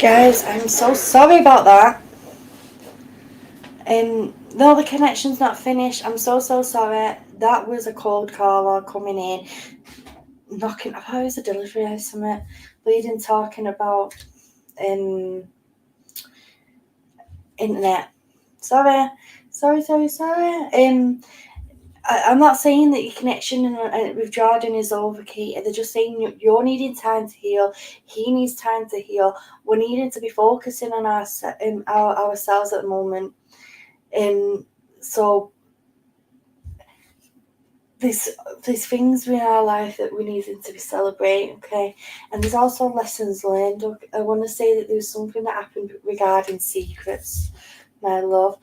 Guys, I'm so sorry about that. No, the connection's not finished. I'm so sorry. That was a cold caller coming in, knocking. I thought it was a delivery or something. Bleeding, talking about internet. Sorry. I'm not saying that your connection with Jordan is over, Kate. They're just saying you're needing time to heal. He needs time to heal. We're needing to be focusing on ourselves at the moment. So there's things in our life that we need to be celebrating, okay? And there's also lessons learned. I want to say that there's something that happened regarding secrets, my love.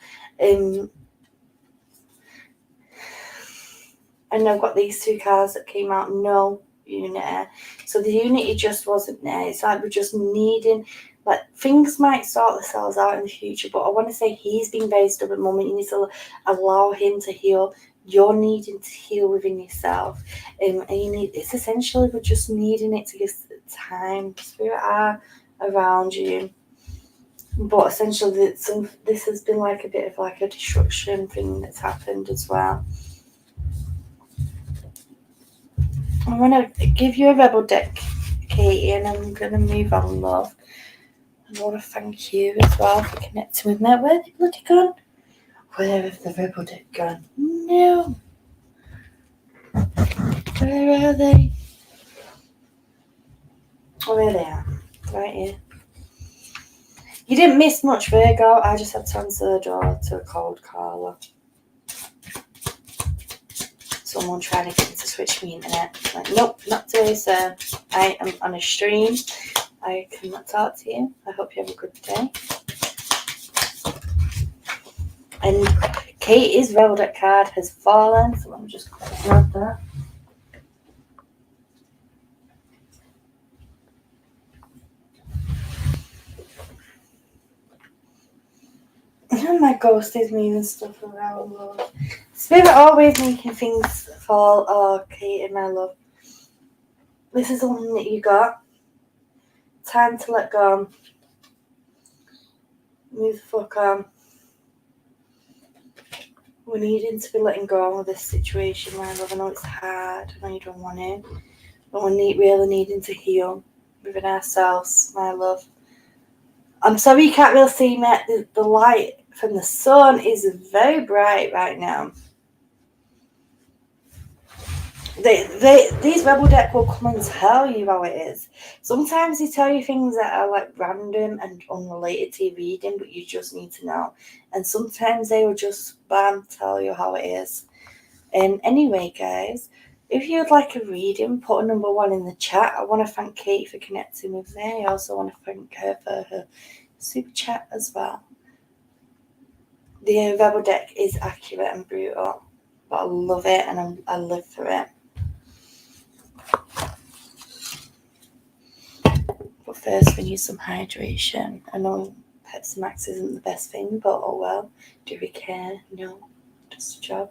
And I've got these two cards that came out, no unity. So the unity just wasn't there. It's like we're just needing, like, things might sort themselves out in the future, but I want to say he's been very stubborn at the moment. You need to allow him to heal. You're needing to heal within yourself. And it's essentially we're just needing it to give time. Spirit are around you. But essentially this has been like a bit of like a destruction thing that's happened as well. I'm going to give you a rebel deck, Katie, and I'm going to move on, love. I want to thank you as well for connecting with me. Where have they bloody gone? Where have the rebel deck gone? No. Where are they? Oh, there they are. Right here. You didn't miss much, Virgo. I just had to answer the door to a cold caller. Someone trying to get me to switch me internet. Like, nope, not today, sir. I am on a stream. I cannot talk to you. I hope you have a good day. And Katie's rebel deck card has fallen, so I'm just going to grab that. And my ghost is moving stuff around, love. Spirit always making things fall. Oh, Katie, my love. This is the one that you got. Time to let go. Move the fuck on. We're needing to be letting go of this situation, my love. I know it's hard. I know you don't want it. But we're really needing to heal within ourselves, my love. I'm sorry you can't really see me. The light from the sun is very bright right now. These rebel deck will come and tell you how it is. Sometimes they tell you things that are like random and unrelated to your reading, but you just need to know. And sometimes they will just bam tell you how it is. And anyway, guys, if you'd like a reading, put a number 1 in the chat. I want to thank Kate for connecting with me. I also want to thank her for her super chat as well. The rebel deck is accurate and brutal, but I love it and I live for it. But first, we need some hydration. I know Pepsi Max isn't the best thing, but oh well. Do we care? No, just a job.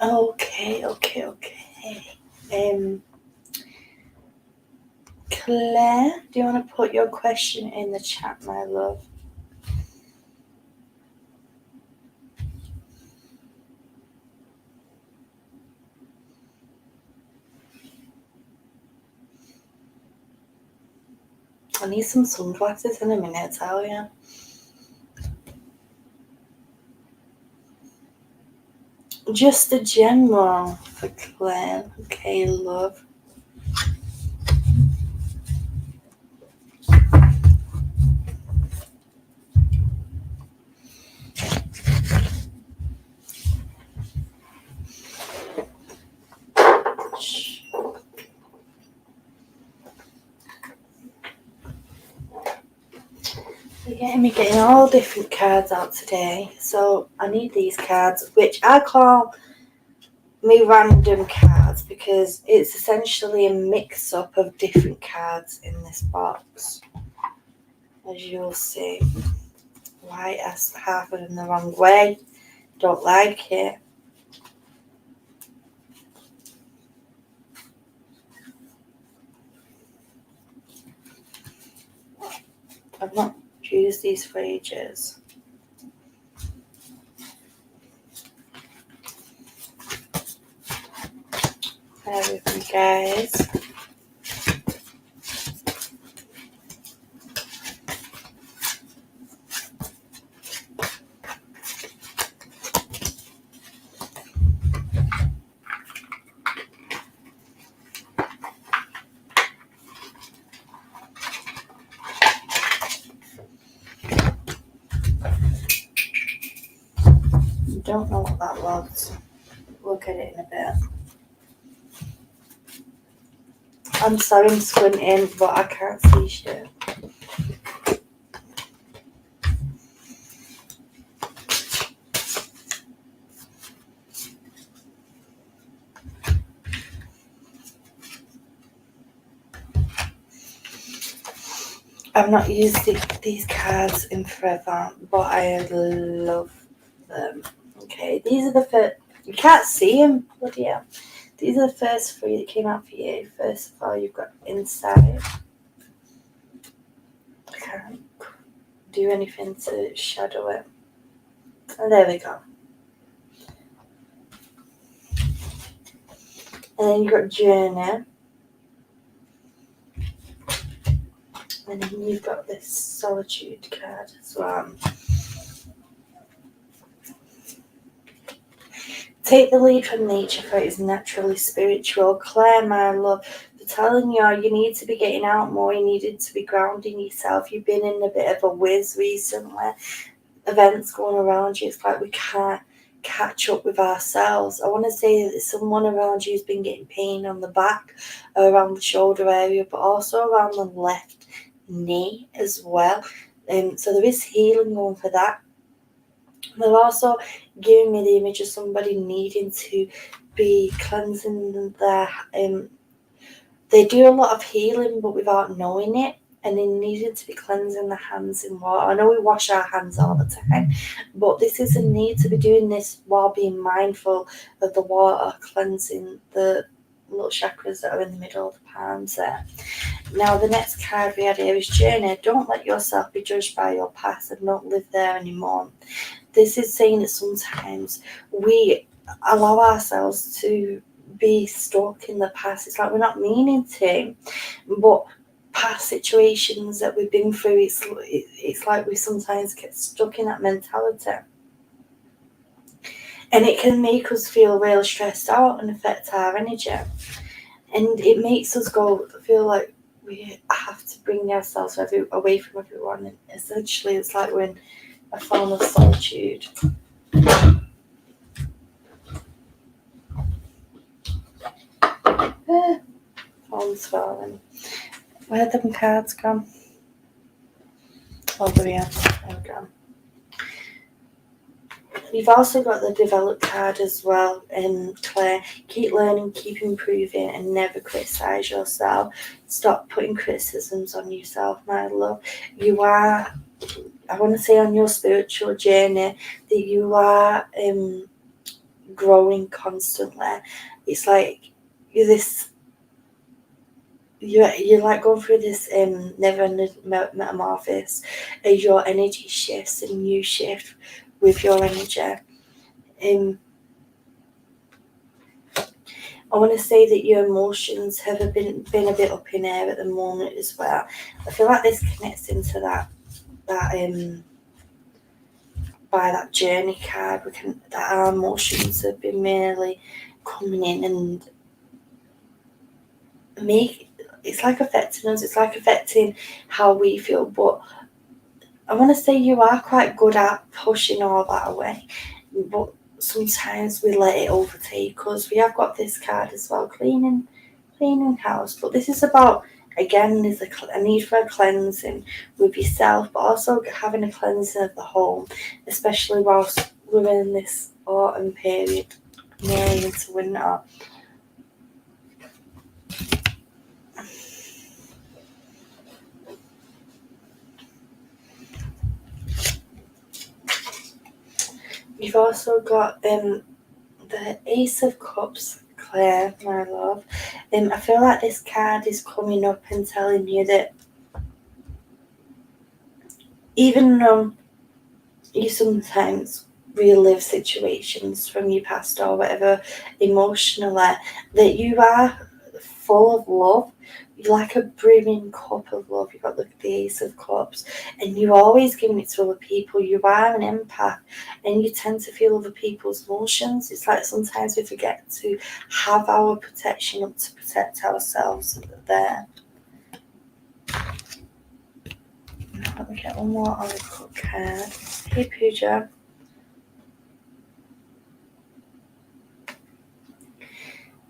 Okay. Claire, do you want to put your question in the chat, my love? I need some sunglasses in a minute, I tell you. Just a general for Claire. Okay, love. They're getting all different cards out today. So I need these cards, which I call me random cards, because because it's essentially a mix-up of different cards in this box. As you'll see, White has half of them the wrong way. Don't like it. I've not used these for ages. Bear with me, guys. Don't know what that was. Look at it in a bit. I'm sorry I'm squinting, but I can't see shit. I've not used these cards in forever, but I love them. Okay, these are the first. You can't see them, bloody hell. These are the first three that came out for you. First of all, you've got Inside. I can't do anything to shadow it. And there we go. And then you've got Journey. And then you've got this Solitude card as well. Take the lead from nature, for it is naturally spiritual. Claire, my love, they're telling you need to be getting out more. You needed to be grounding yourself. You've been in a bit of a whiz recently. Events going around you. It's like we can't catch up with ourselves. I want to say that someone around you has been getting pain on the back, around the shoulder area, but also around the left knee as well. So there is healing going for that. They're also giving me the image of somebody needing to be cleansing their they do a lot of healing but without knowing it, and they needed to be cleansing their hands in water. I know we wash our hands all the time, but this is a need to be doing this while being mindful of the water, cleansing the little chakras that are in the middle of the palms there. Now, the next card we had here is Journey. Don't let yourself be judged by your past and don't live there anymore. This is saying that sometimes we allow ourselves to be stuck in the past. It's like we're not meaning to, but past situations that we've been through, it's like we sometimes get stuck in that mentality. And it can make us feel real stressed out and affect our energy. And it makes us feel like we have to bring ourselves away from everyone. And essentially, it's like we're in a form of solitude. Phone's falling. Where'd them cards gone? Oh, there we are. There we go. You've also got the Develop card as well, Claire. Keep learning, keep improving, and never criticise yourself. Stop putting criticisms on yourself, my love. You are, I want to say, on your spiritual journey, that you are growing constantly. It's like you're like going through this never-ending metamorphosis as your energy shifts and you shift with your energy. I want to say that your emotions have been a bit up in air at the moment as well. I feel like this connects into that by that Journey card. That our emotions have been really coming in and it's like affecting us. It's like affecting how we feel. But I want to say you are quite good at pushing all that away. But sometimes we let it overtake us. We have got this card as well, cleaning house. But this is about, again, there's a need for a cleansing with yourself, but also having a cleansing of the home, especially whilst we're in this autumn period, nearly into winter. You've also got the Ace of Cups, Claire, my love. I feel like this card is coming up and telling you that even though you sometimes relive situations from your past or whatever emotionally, that you are full of love. You're like a brimming cup of love. You've got the Ace of Cups, and you're always giving it to other people. You are an empath, and you tend to feel other people's emotions. It's like sometimes we forget to have our protection up to protect ourselves there. Let me get one more oracle card. Hey, Pooja.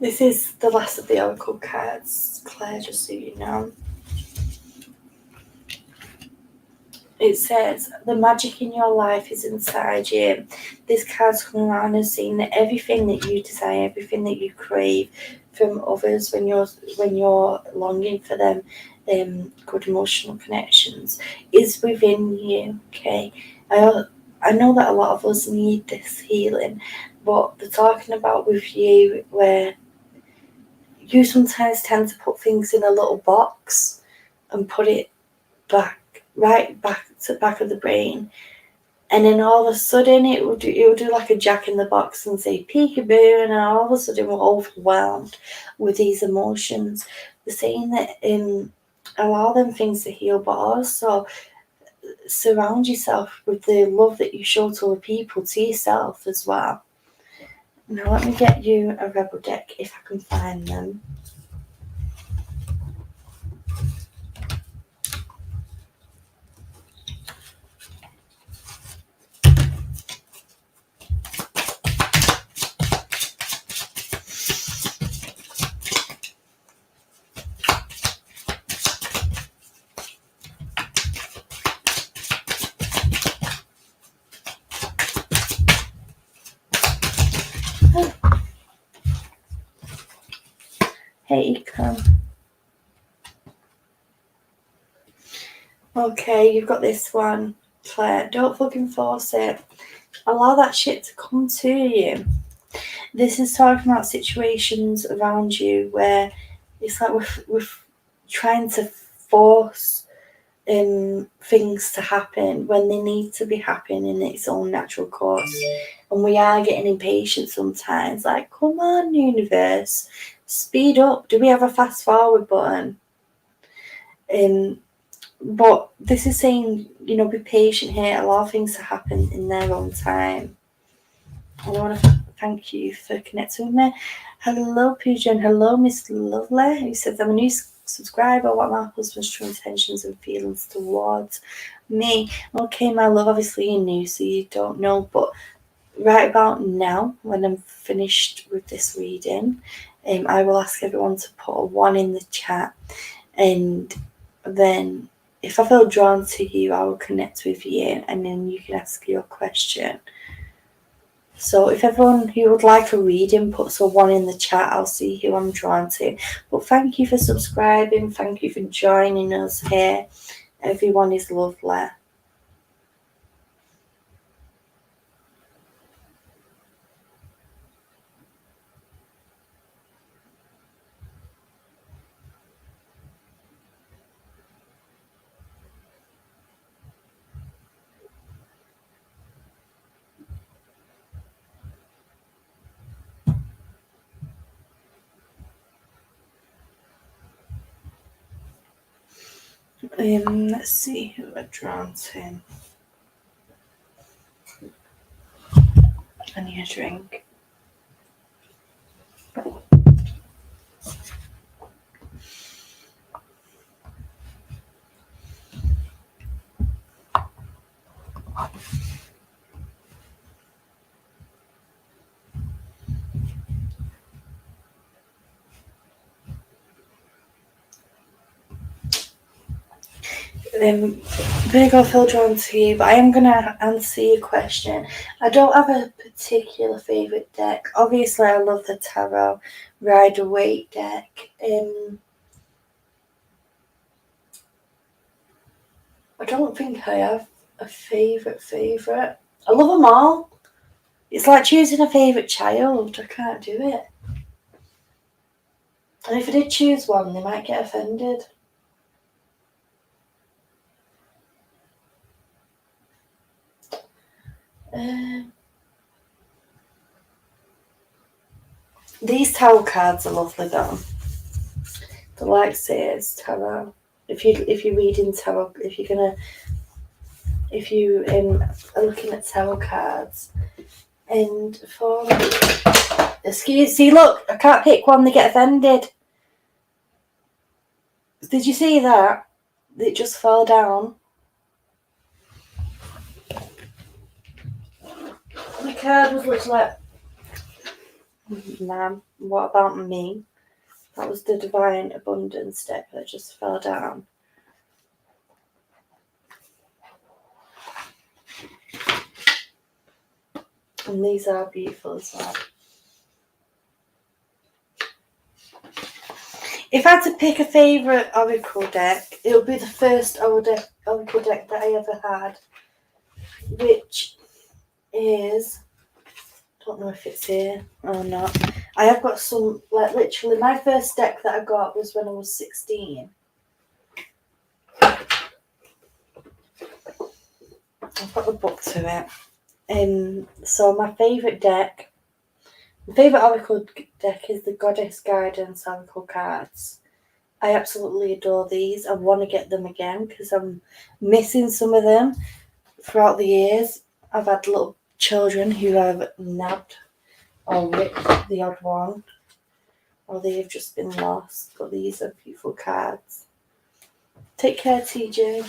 This is the last of the oracle cards, Claire, just so you know. It says, the magic in your life is inside you. This card's coming around and saying that everything that you desire, everything that you crave from others when you're longing for them, good emotional connections, is within you, okay? I know that a lot of us need this healing, but they're talking about with you where you sometimes tend to put things in a little box and put it right back to the back of the brain, and then all of a sudden it will do like a jack in the box and say peekaboo, and then all of a sudden we're overwhelmed with these emotions. They're saying that allow them things to heal, but also surround yourself with the love that you show to other people, to yourself as well. Now let me get you a rebel deck if I can find them. Hey, come. Okay, you've got this one, Claire. Don't fucking force it. Allow that shit to come to you. This is talking about situations around you where it's like we're trying to force things to happen when they need to be happening in its own natural course. And we are getting impatient sometimes. Like, come on, universe, speed up. Do we have a fast forward button? But this is saying, be patient here. Allow things to happen in their own time. I want to thank you for connecting with me. Hello, Pooja, and hello, Miss Lovely, who says, I'm a new subscriber. What are my husband's true intentions and feelings towards me? Okay, my love, obviously you're new, so you don't know, but right about now, when I'm finished with this reading, I will ask everyone to put a 1 in the chat, and then if I feel drawn to you, I will connect with you, and then you can ask your question. So if everyone who would like a reading puts a 1 in the chat, I'll see who I'm drawn to. But thank you for subscribing. Thank you for joining us here. Everyone is lovely. Let's see who we're drawn to. I need a drink. Virgo, I feel drawn to you, but I am going to answer your question. I don't have a particular favourite deck. Obviously, I love the Tarot Rider-Waite deck. I don't think I have a favourite. I love them all. It's like choosing a favourite child. I can't do it. And if I did choose one, they might get offended. These tarot cards are lovely though. The like says tarot. If you're reading tarot, if you are looking at tarot cards, and for see, look, I can't pick one. They get offended. Did you see that? It just fell down. The card was looking like, ma'am, what about me? That was the divine abundance deck that just fell down. And these are beautiful as well. If I had to pick a favourite oracle deck, it would be the first oracle deck that I ever had, which is, I don't know if it's here or not. I have got some, like literally, my first deck that I got was when I was 16. I've got the book to it. So my favourite oracle deck is the Goddess Guidance oracle cards. I absolutely adore these. I want to get them again because I'm missing some of them throughout the years. I've had little children who have nabbed or ripped the odd one, or they have just been lost. But these are beautiful cards. Take care, TJ.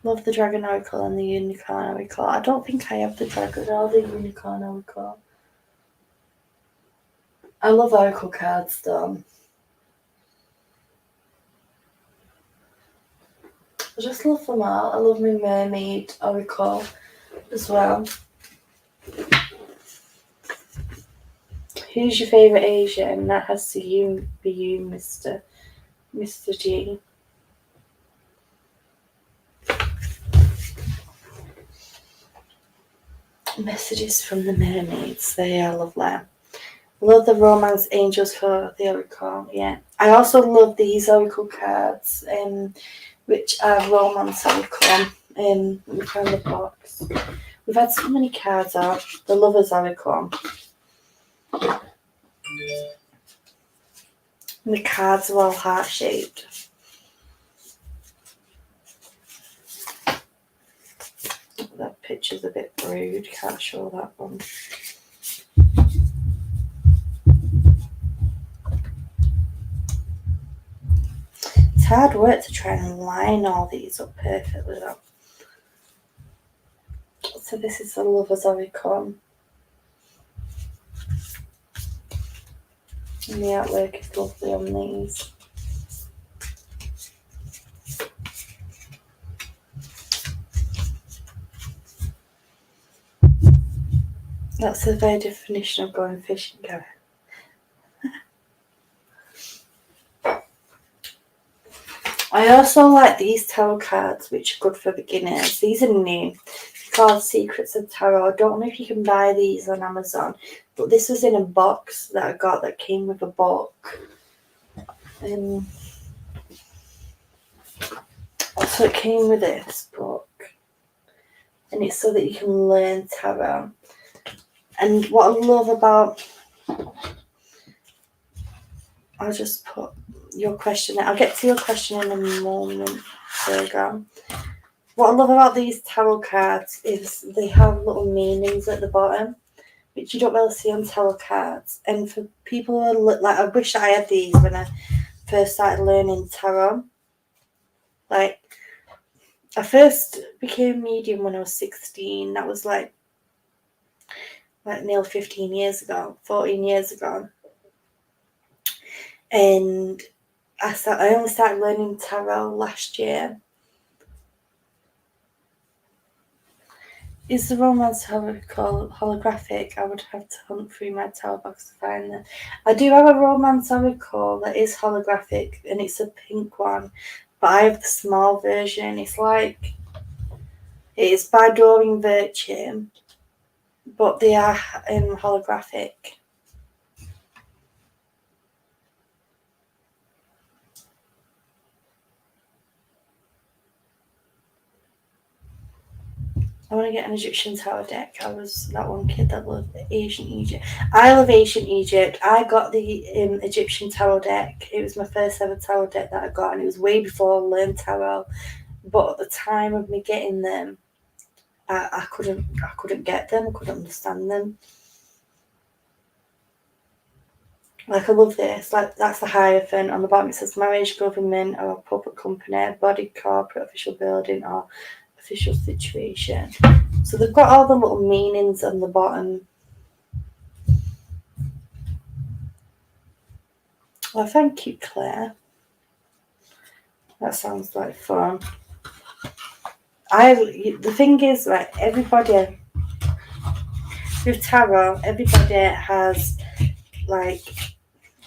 Love the Dragon Oracle and the Unicorn Oracle. I don't think I have the Dragon or the Unicorn Oracle. I love Oracle cards though. I just love them all. I love my Mermaid Oracle as well. Who's your favourite Asian? That has to be you, Mr. G. Messages from the mermaids. They are lovely. Love the Romance Angels for the Oracle. Yeah. I also love these Oracle cards, which are Romance Oracle. We found the box. We've had so many cards out. The Lovers Oracle. And the cards are all heart-shaped. That picture's a bit rude. Can't show that one. It's hard work to try and line all these up perfectly though. So this is the Lovers Oracle. And the artwork is lovely on these. That's the very definition of going fishing, Gary. I also like these tarot cards, which are good for beginners. These are new. They're called Secrets of Tarot. I don't know if you can buy these on Amazon, but this was in a box that I got that came with a book. So it came with this book. And it's so that you can learn tarot. And what I love about... I'll just put your question. I'll get to your question in a moment. There we go. What I love about these tarot cards is they have little meanings at the bottom, which you don't really see on tarot cards. And for people who are like, I wish I had these when I first started learning tarot. Like, I first became medium when I was 16. That was like nearly 15 years ago, 14 years ago. And I only started learning tarot last year. Is the Romance Oracle holographic? I would have to hunt through my tarot box to find them. I do have a Romance Oracle that is holographic, and it's a pink one. But I have the small version. It's like It is by Doreen Virtue, but they are holographic. I want to get an Egyptian tower deck. I was that one kid that loved ancient Egypt. I love ancient Egypt. I got the Egyptian tarot deck. It was my first ever tarot deck that I got, and it was way before I learned tarot. But at the time of me getting them, I couldn't get them. I couldn't understand them. Like, I love this. Like, that's the Hierophant. On the bottom it says marriage, government, or public company, body, corporate, official building, or official situation. So they've got all the little meanings on the bottom. Well, thank you, Claire. That sounds like fun. The thing is, like, everybody with tarot, everybody has like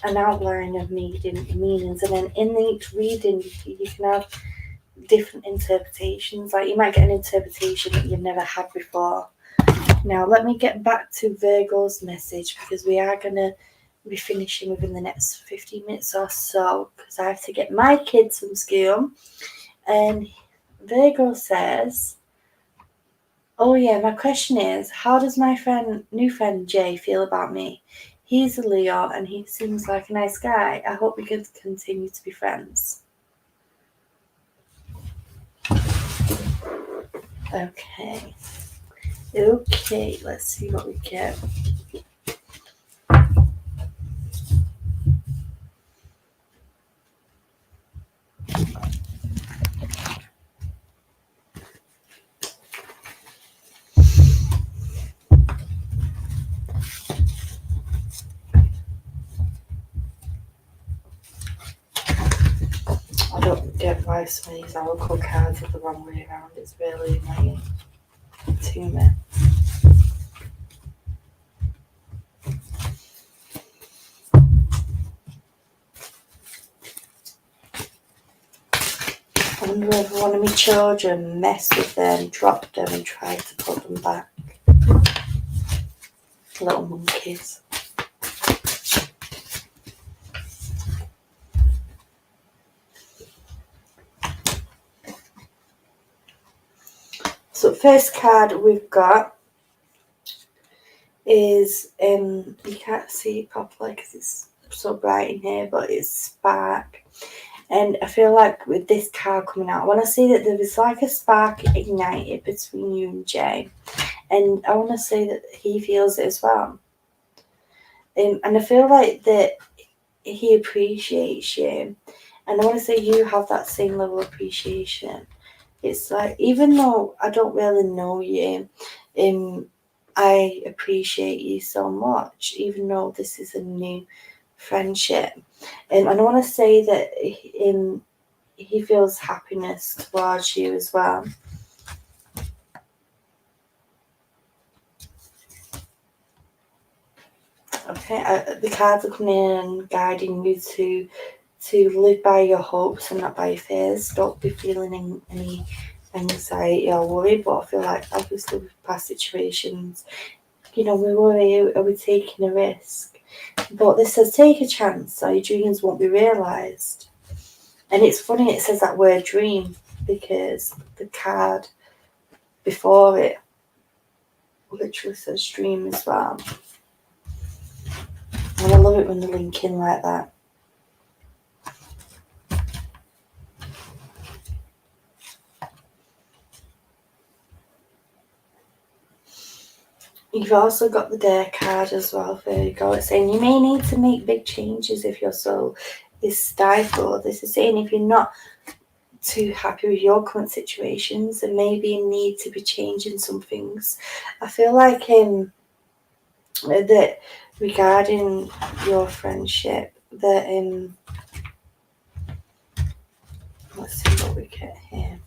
an outline of meanings, and then in each reading you can have different interpretations. Like, you might get an interpretation that you've never had before. Now let me get back to Virgo's message, because we are going to be finishing within the next 15 minutes or so, because I have to get my kids from school. And Virgo says, oh yeah, my question is, how does my new friend Jay feel about me? He's a Leo and he seems like a nice guy. I hope we can continue to be friends. Okay, let's see what we get. I don't get why some of these oracle cards are the wrong way around. It's really annoying to me. I wonder if one of my children messed with them, dropped them and tried to put them back. Little monkeys. So first card we've got is, you can't see it properly because it's so bright in here, but it's Spark. And I feel like with this card coming out, I want to see that there is like a spark ignited between you and Jay. And I want to say that he feels it as well. And I feel like that he appreciates you. And I want to say you have that same level of appreciation. It's like, even though I don't really know you, I appreciate you so much, even though this is a new friendship. And I want to say that he feels happiness towards you as well. Okay, the cards are coming in and guiding you to live by your hopes and not by your fears. Don't be feeling any anxiety or worry, but I feel like, obviously, with past situations, we worry, are we taking a risk? But this says, take a chance so your dreams won't be realised. And it's funny it says that word dream, because the card before it literally says dream as well. And I love it when they link in like that. You've also got the Dare card as well, Virgo. It's saying you may need to make big changes if your soul is stifled. This is saying if you're not too happy with your current situations, there may be a need to be changing some things. I feel like that regarding your friendship, that let's see what we get here.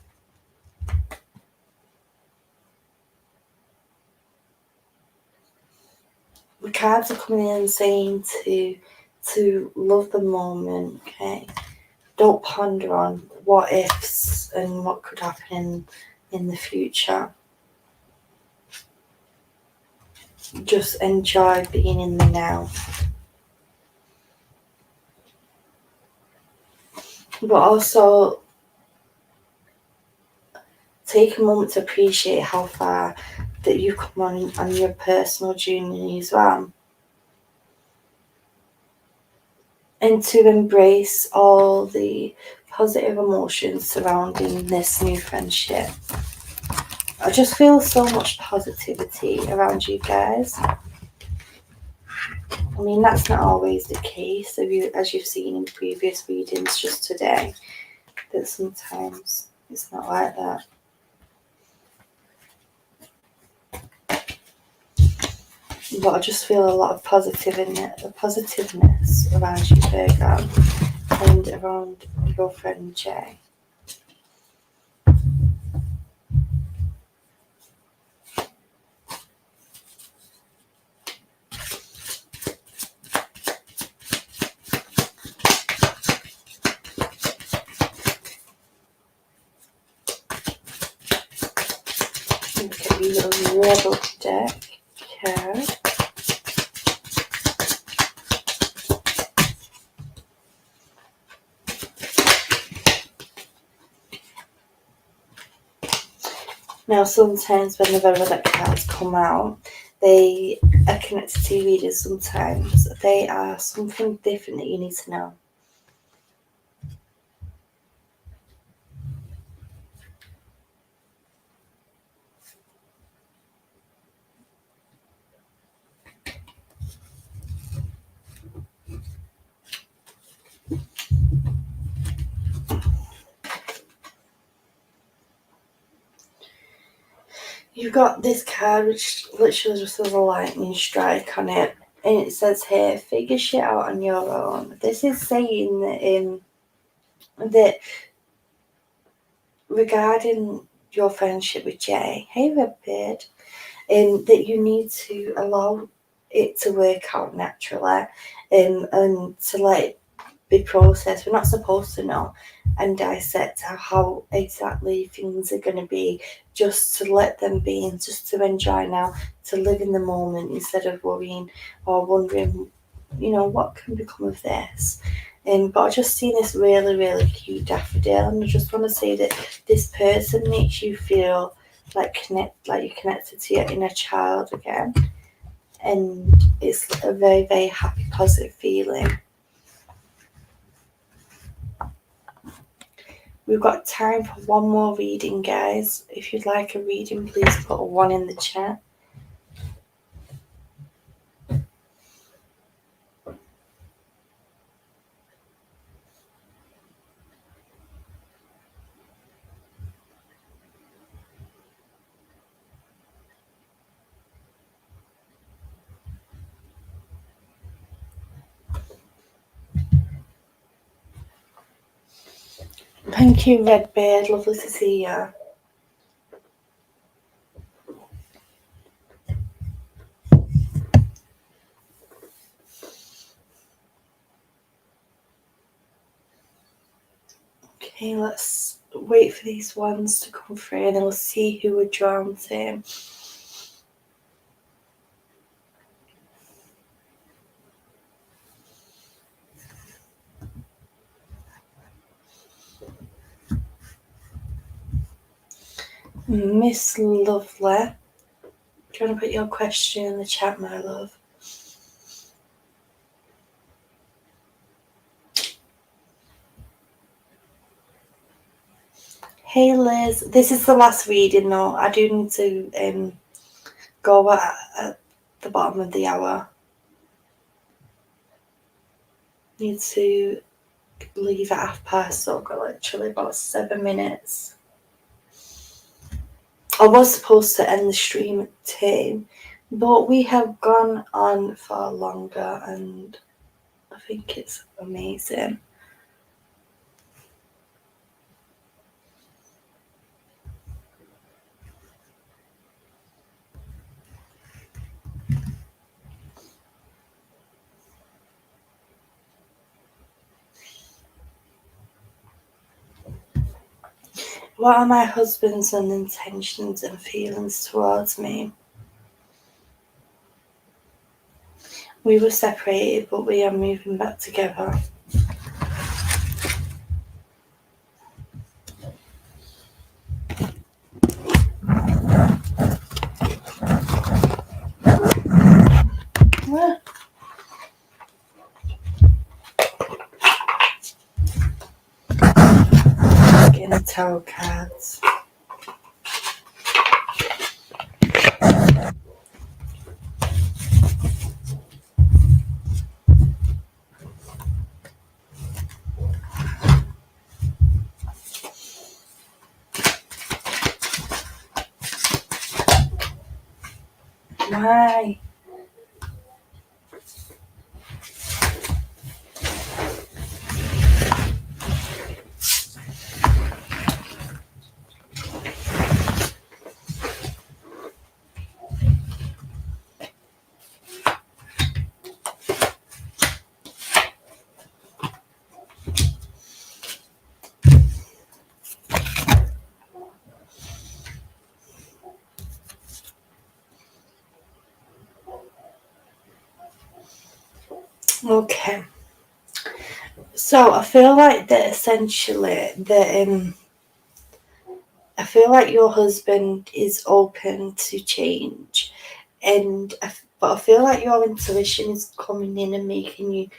The cards are coming in saying to love the moment, okay? Don't ponder on what ifs and what could happen in in the future. Just enjoy being in the now. But also take a moment to appreciate how far that you've come on your personal journey as well. And to embrace all the positive emotions surrounding this new friendship. I just feel so much positivity around you guys. I mean, that's not always the case, as you've seen in previous readings just today, that sometimes it's not like that. But I just feel a lot of positiveness around you, Virgo, and around your friend Jay. Look at the little rebel deck card. Now, sometimes when the Velvet cards come out, they are connected to readers sometimes. They are something different that you need to know. You've got this card which literally just has a lightning strike on it. And it says here, figure shit out on your own. This is saying that regarding your friendship with Jay, hey Redbeard, that you need to allow it to work out naturally and to let it be processed. We're not supposed to know and dissect how exactly things are going to be, just to let them be and just to enjoy now, to live in the moment instead of worrying or wondering, what can become of this. But I just seen this really, really cute daffodil, and I just want to say that this person makes you feel like you're connected to your inner child again, and it's a very, very happy, positive feeling. We've got time for one more reading, guys. If you'd like a reading, please put a 1 in the chat. Thank you, Redbeard. Lovely to see you. Okay, let's wait for these ones to come through and then we'll see who we're drawn to. Miss Lovely, do you want to put your question in the chat, my love? Hey Liz, this is the last reading though. I do need to go at the bottom of the hour. Need to leave at past, so I've got literally about 7 minutes. I was supposed to end the stream at 2, but we have gone on far longer and I think it's amazing. What are my husband's intentions and feelings towards me? We were separated, but we are moving back together. Getting the tarot cards. Why? Okay. So I feel like that essentially that I feel like your husband is open to change, but I feel like your intuition is coming in and making you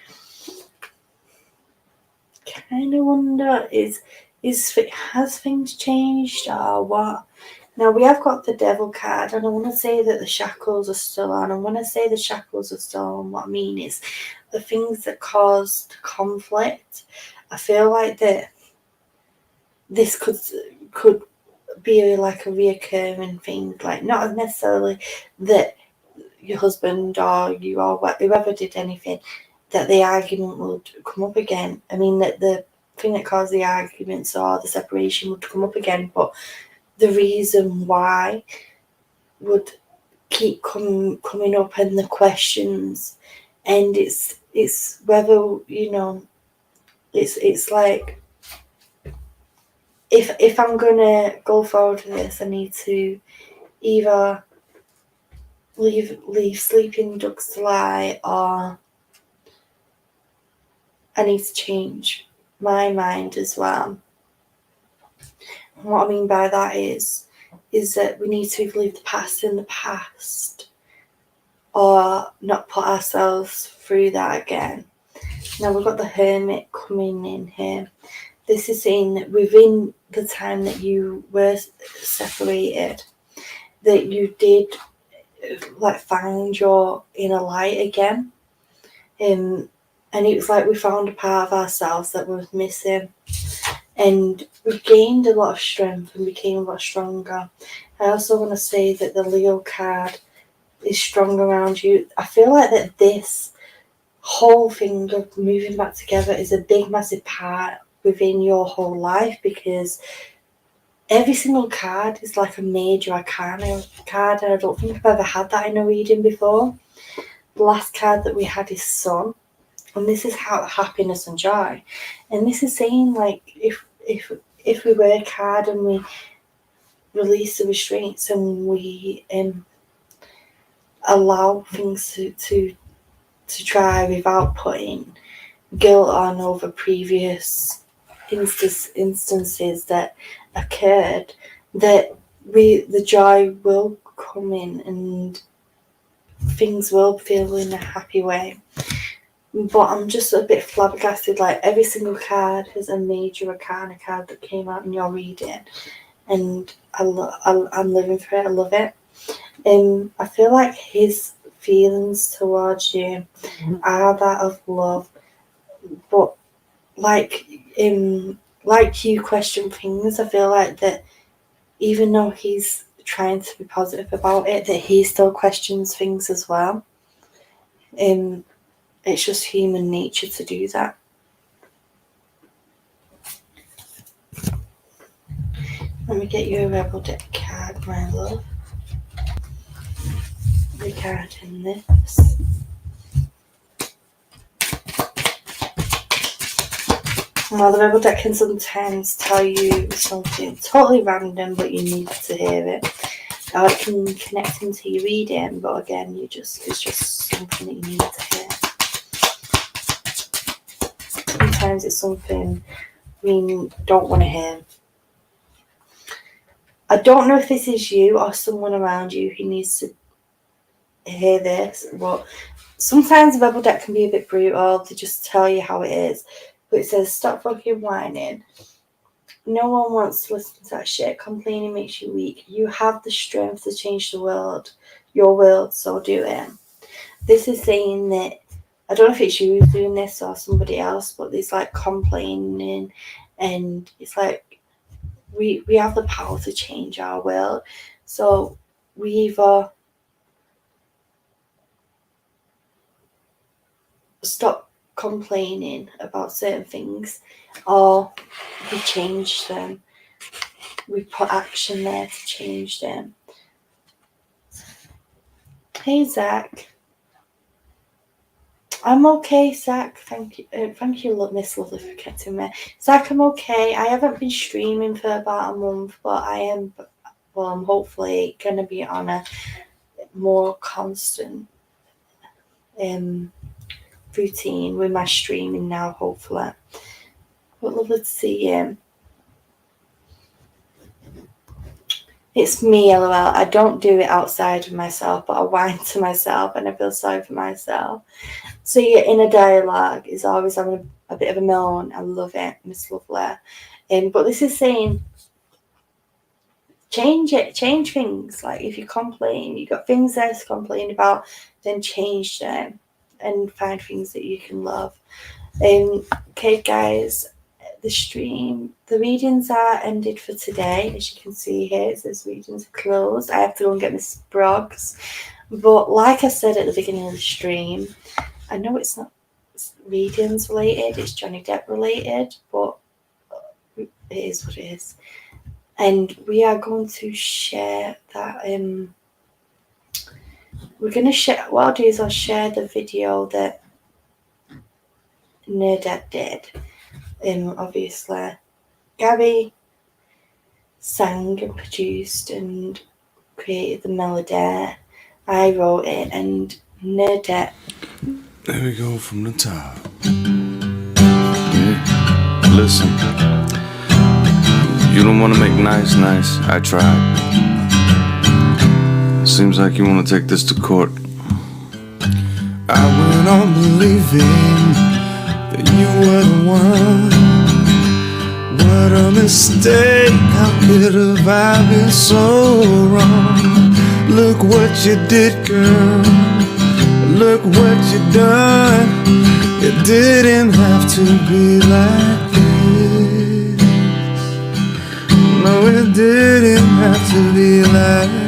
kind of wonder has things changed or what? Now we have got the devil card, and I want to say that the shackles are still on. And when I say the shackles are still on, what I mean is the things that caused conflict. I feel like that this could be like a reoccurring thing, like not necessarily that your husband or you or whoever did anything, that the argument would come up again. I mean, that the thing that caused the arguments or the separation would come up again, but the reason why would keep coming up, and the questions, and it's whether, you know, it's like if I'm gonna go forward with this, I need to either leave sleeping ducks to lie, or I need to change my mind as well. And what I mean by that is that we need to leave the past in the past, or not put ourselves through that again. Now we've got the Hermit coming in here. This is saying that within the time that you were separated, that you did like find your inner light again. And it was like we found a part of ourselves that was missing. And we gained a lot of strength and became a lot stronger. I also want to say that the Leo card is strong around you. I feel like that this whole thing of moving back together is a big, massive part within your whole life, because every single card is like a major arcana card, and I don't think I've ever had that in a reading before. The last card that we had is Sun, and this is how happiness and joy. And this is saying, like, if we work hard and we release the restraints and we allow things to try without putting guilt on over previous instances that occurred, that the joy will come in and things will feel in a happy way. But I'm just a bit flabbergasted, like every single card is a major arcana card that came out in your reading, and I'm living for it. I love it. I feel like his feelings towards you are that of love, but like you question things. I feel like that even though he's trying to be positive about it, that he still questions things as well. It's just human nature to do that. Let me get you a Rebel Deck card, my love, regarding this. Well, the rebel deck can sometimes tell you something totally random, but you need to hear it. Or it can connect into your reading, but again, it's just something that you need to hear. Sometimes it's something we don't want to hear. I don't know if this is you or someone around you who needs to hear this, but sometimes the rebel deck can be a bit brutal. They just tell you how it is. But it says, stop fucking whining. No one wants to listen to that shit. Complaining makes you weak. You have the strength to change the world. Your world, so do it. This is saying that, I don't know if it's you who's doing this or somebody else, but there's like complaining, and it's like we have the power to change our world. So we either stop complaining about certain things, or we change them. We put action there to change them. Hey, Zach. I'm okay, Zach. Thank you, Miss Lovely, for catching me. Zach, I'm okay. I haven't been streaming for about a month, but I'm hopefully going to be on a more constant routine with my streaming now, hopefully. But lovely to see you. It's me, LOL. I don't do it outside of myself, but I whine to myself and I feel sorry for myself. So your inner dialogue is always having a bit of a moan. I love it, Miss Lovely. But this is saying, change it, change things. Like if you complain, you've got things there to complain about, then change them and find things that you can love. Okay, guys, the readings are ended for today. As you can see here, it says readings are closed. I have to go and get my sprogs. But like I said at the beginning of the stream, I know it's not readings related, it's Johnny Depp related, but it is what it is. And we are going to share that. We're going to share, what I'll do is I'll share the video that Nerdette did. Obviously, Gabby sang and produced and created the melody. I wrote it, and Nerdette. There we go from the top. Yeah. Listen, you don't want to make nice. I tried. Seems like you want to take this to court. I went on believing that you were the one. What a mistake. How could have I been so wrong? Look what you did, girl. Look what you done. It didn't have to be like this. No, it didn't have to be like this.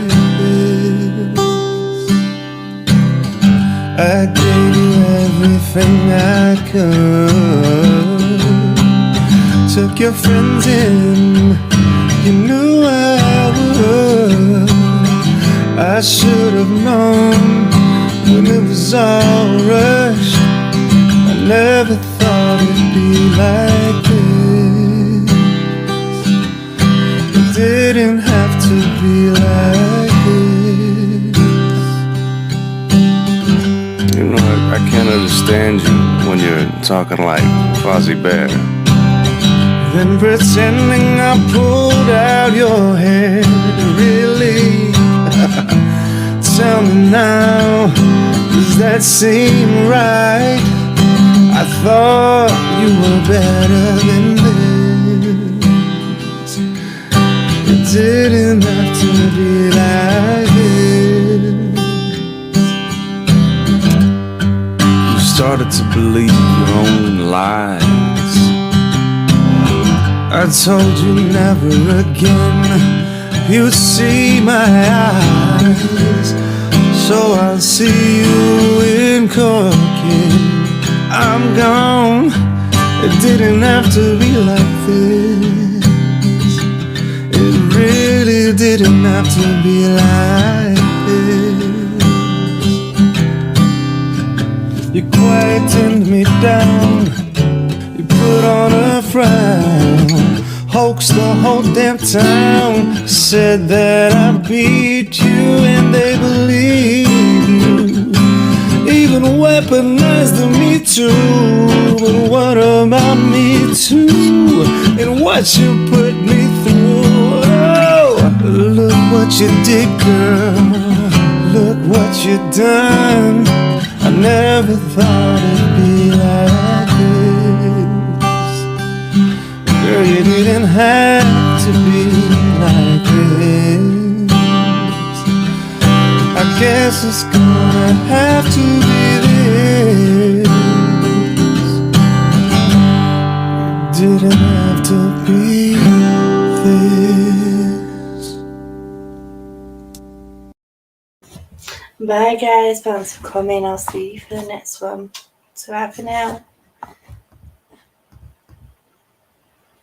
I gave you everything I could. Took your friends in. You knew I would. I should have known when it was all rushed. I never thought it'd be like this. It didn't have to be like this. You know, I can't understand you when you're talking like Fozzie Bear. Then pretending I pulled out your hair. Really? Tell me now, does that seem right? I thought you were better than this. It didn't have to be like this. You started to believe your own lies. I told you never again you'd see my eyes. So I'll see you in court again. I'm gone. It didn't have to be like this. It really didn't have to be like this. You quietened me down. You put on a frown. Hoaxed the whole damn town. Said that I beat you and they believe you. Even weaponized the Me Too. But what about me too? And what you put me through? Oh, look what you did, girl. Look what you done. I never thought it'd be like this. Girl, you didn't have to be like this. I guess it's gonna have to be this. It didn't have to be this. Bye guys, thanks for coming. I'll see you for the next one. So bye for now.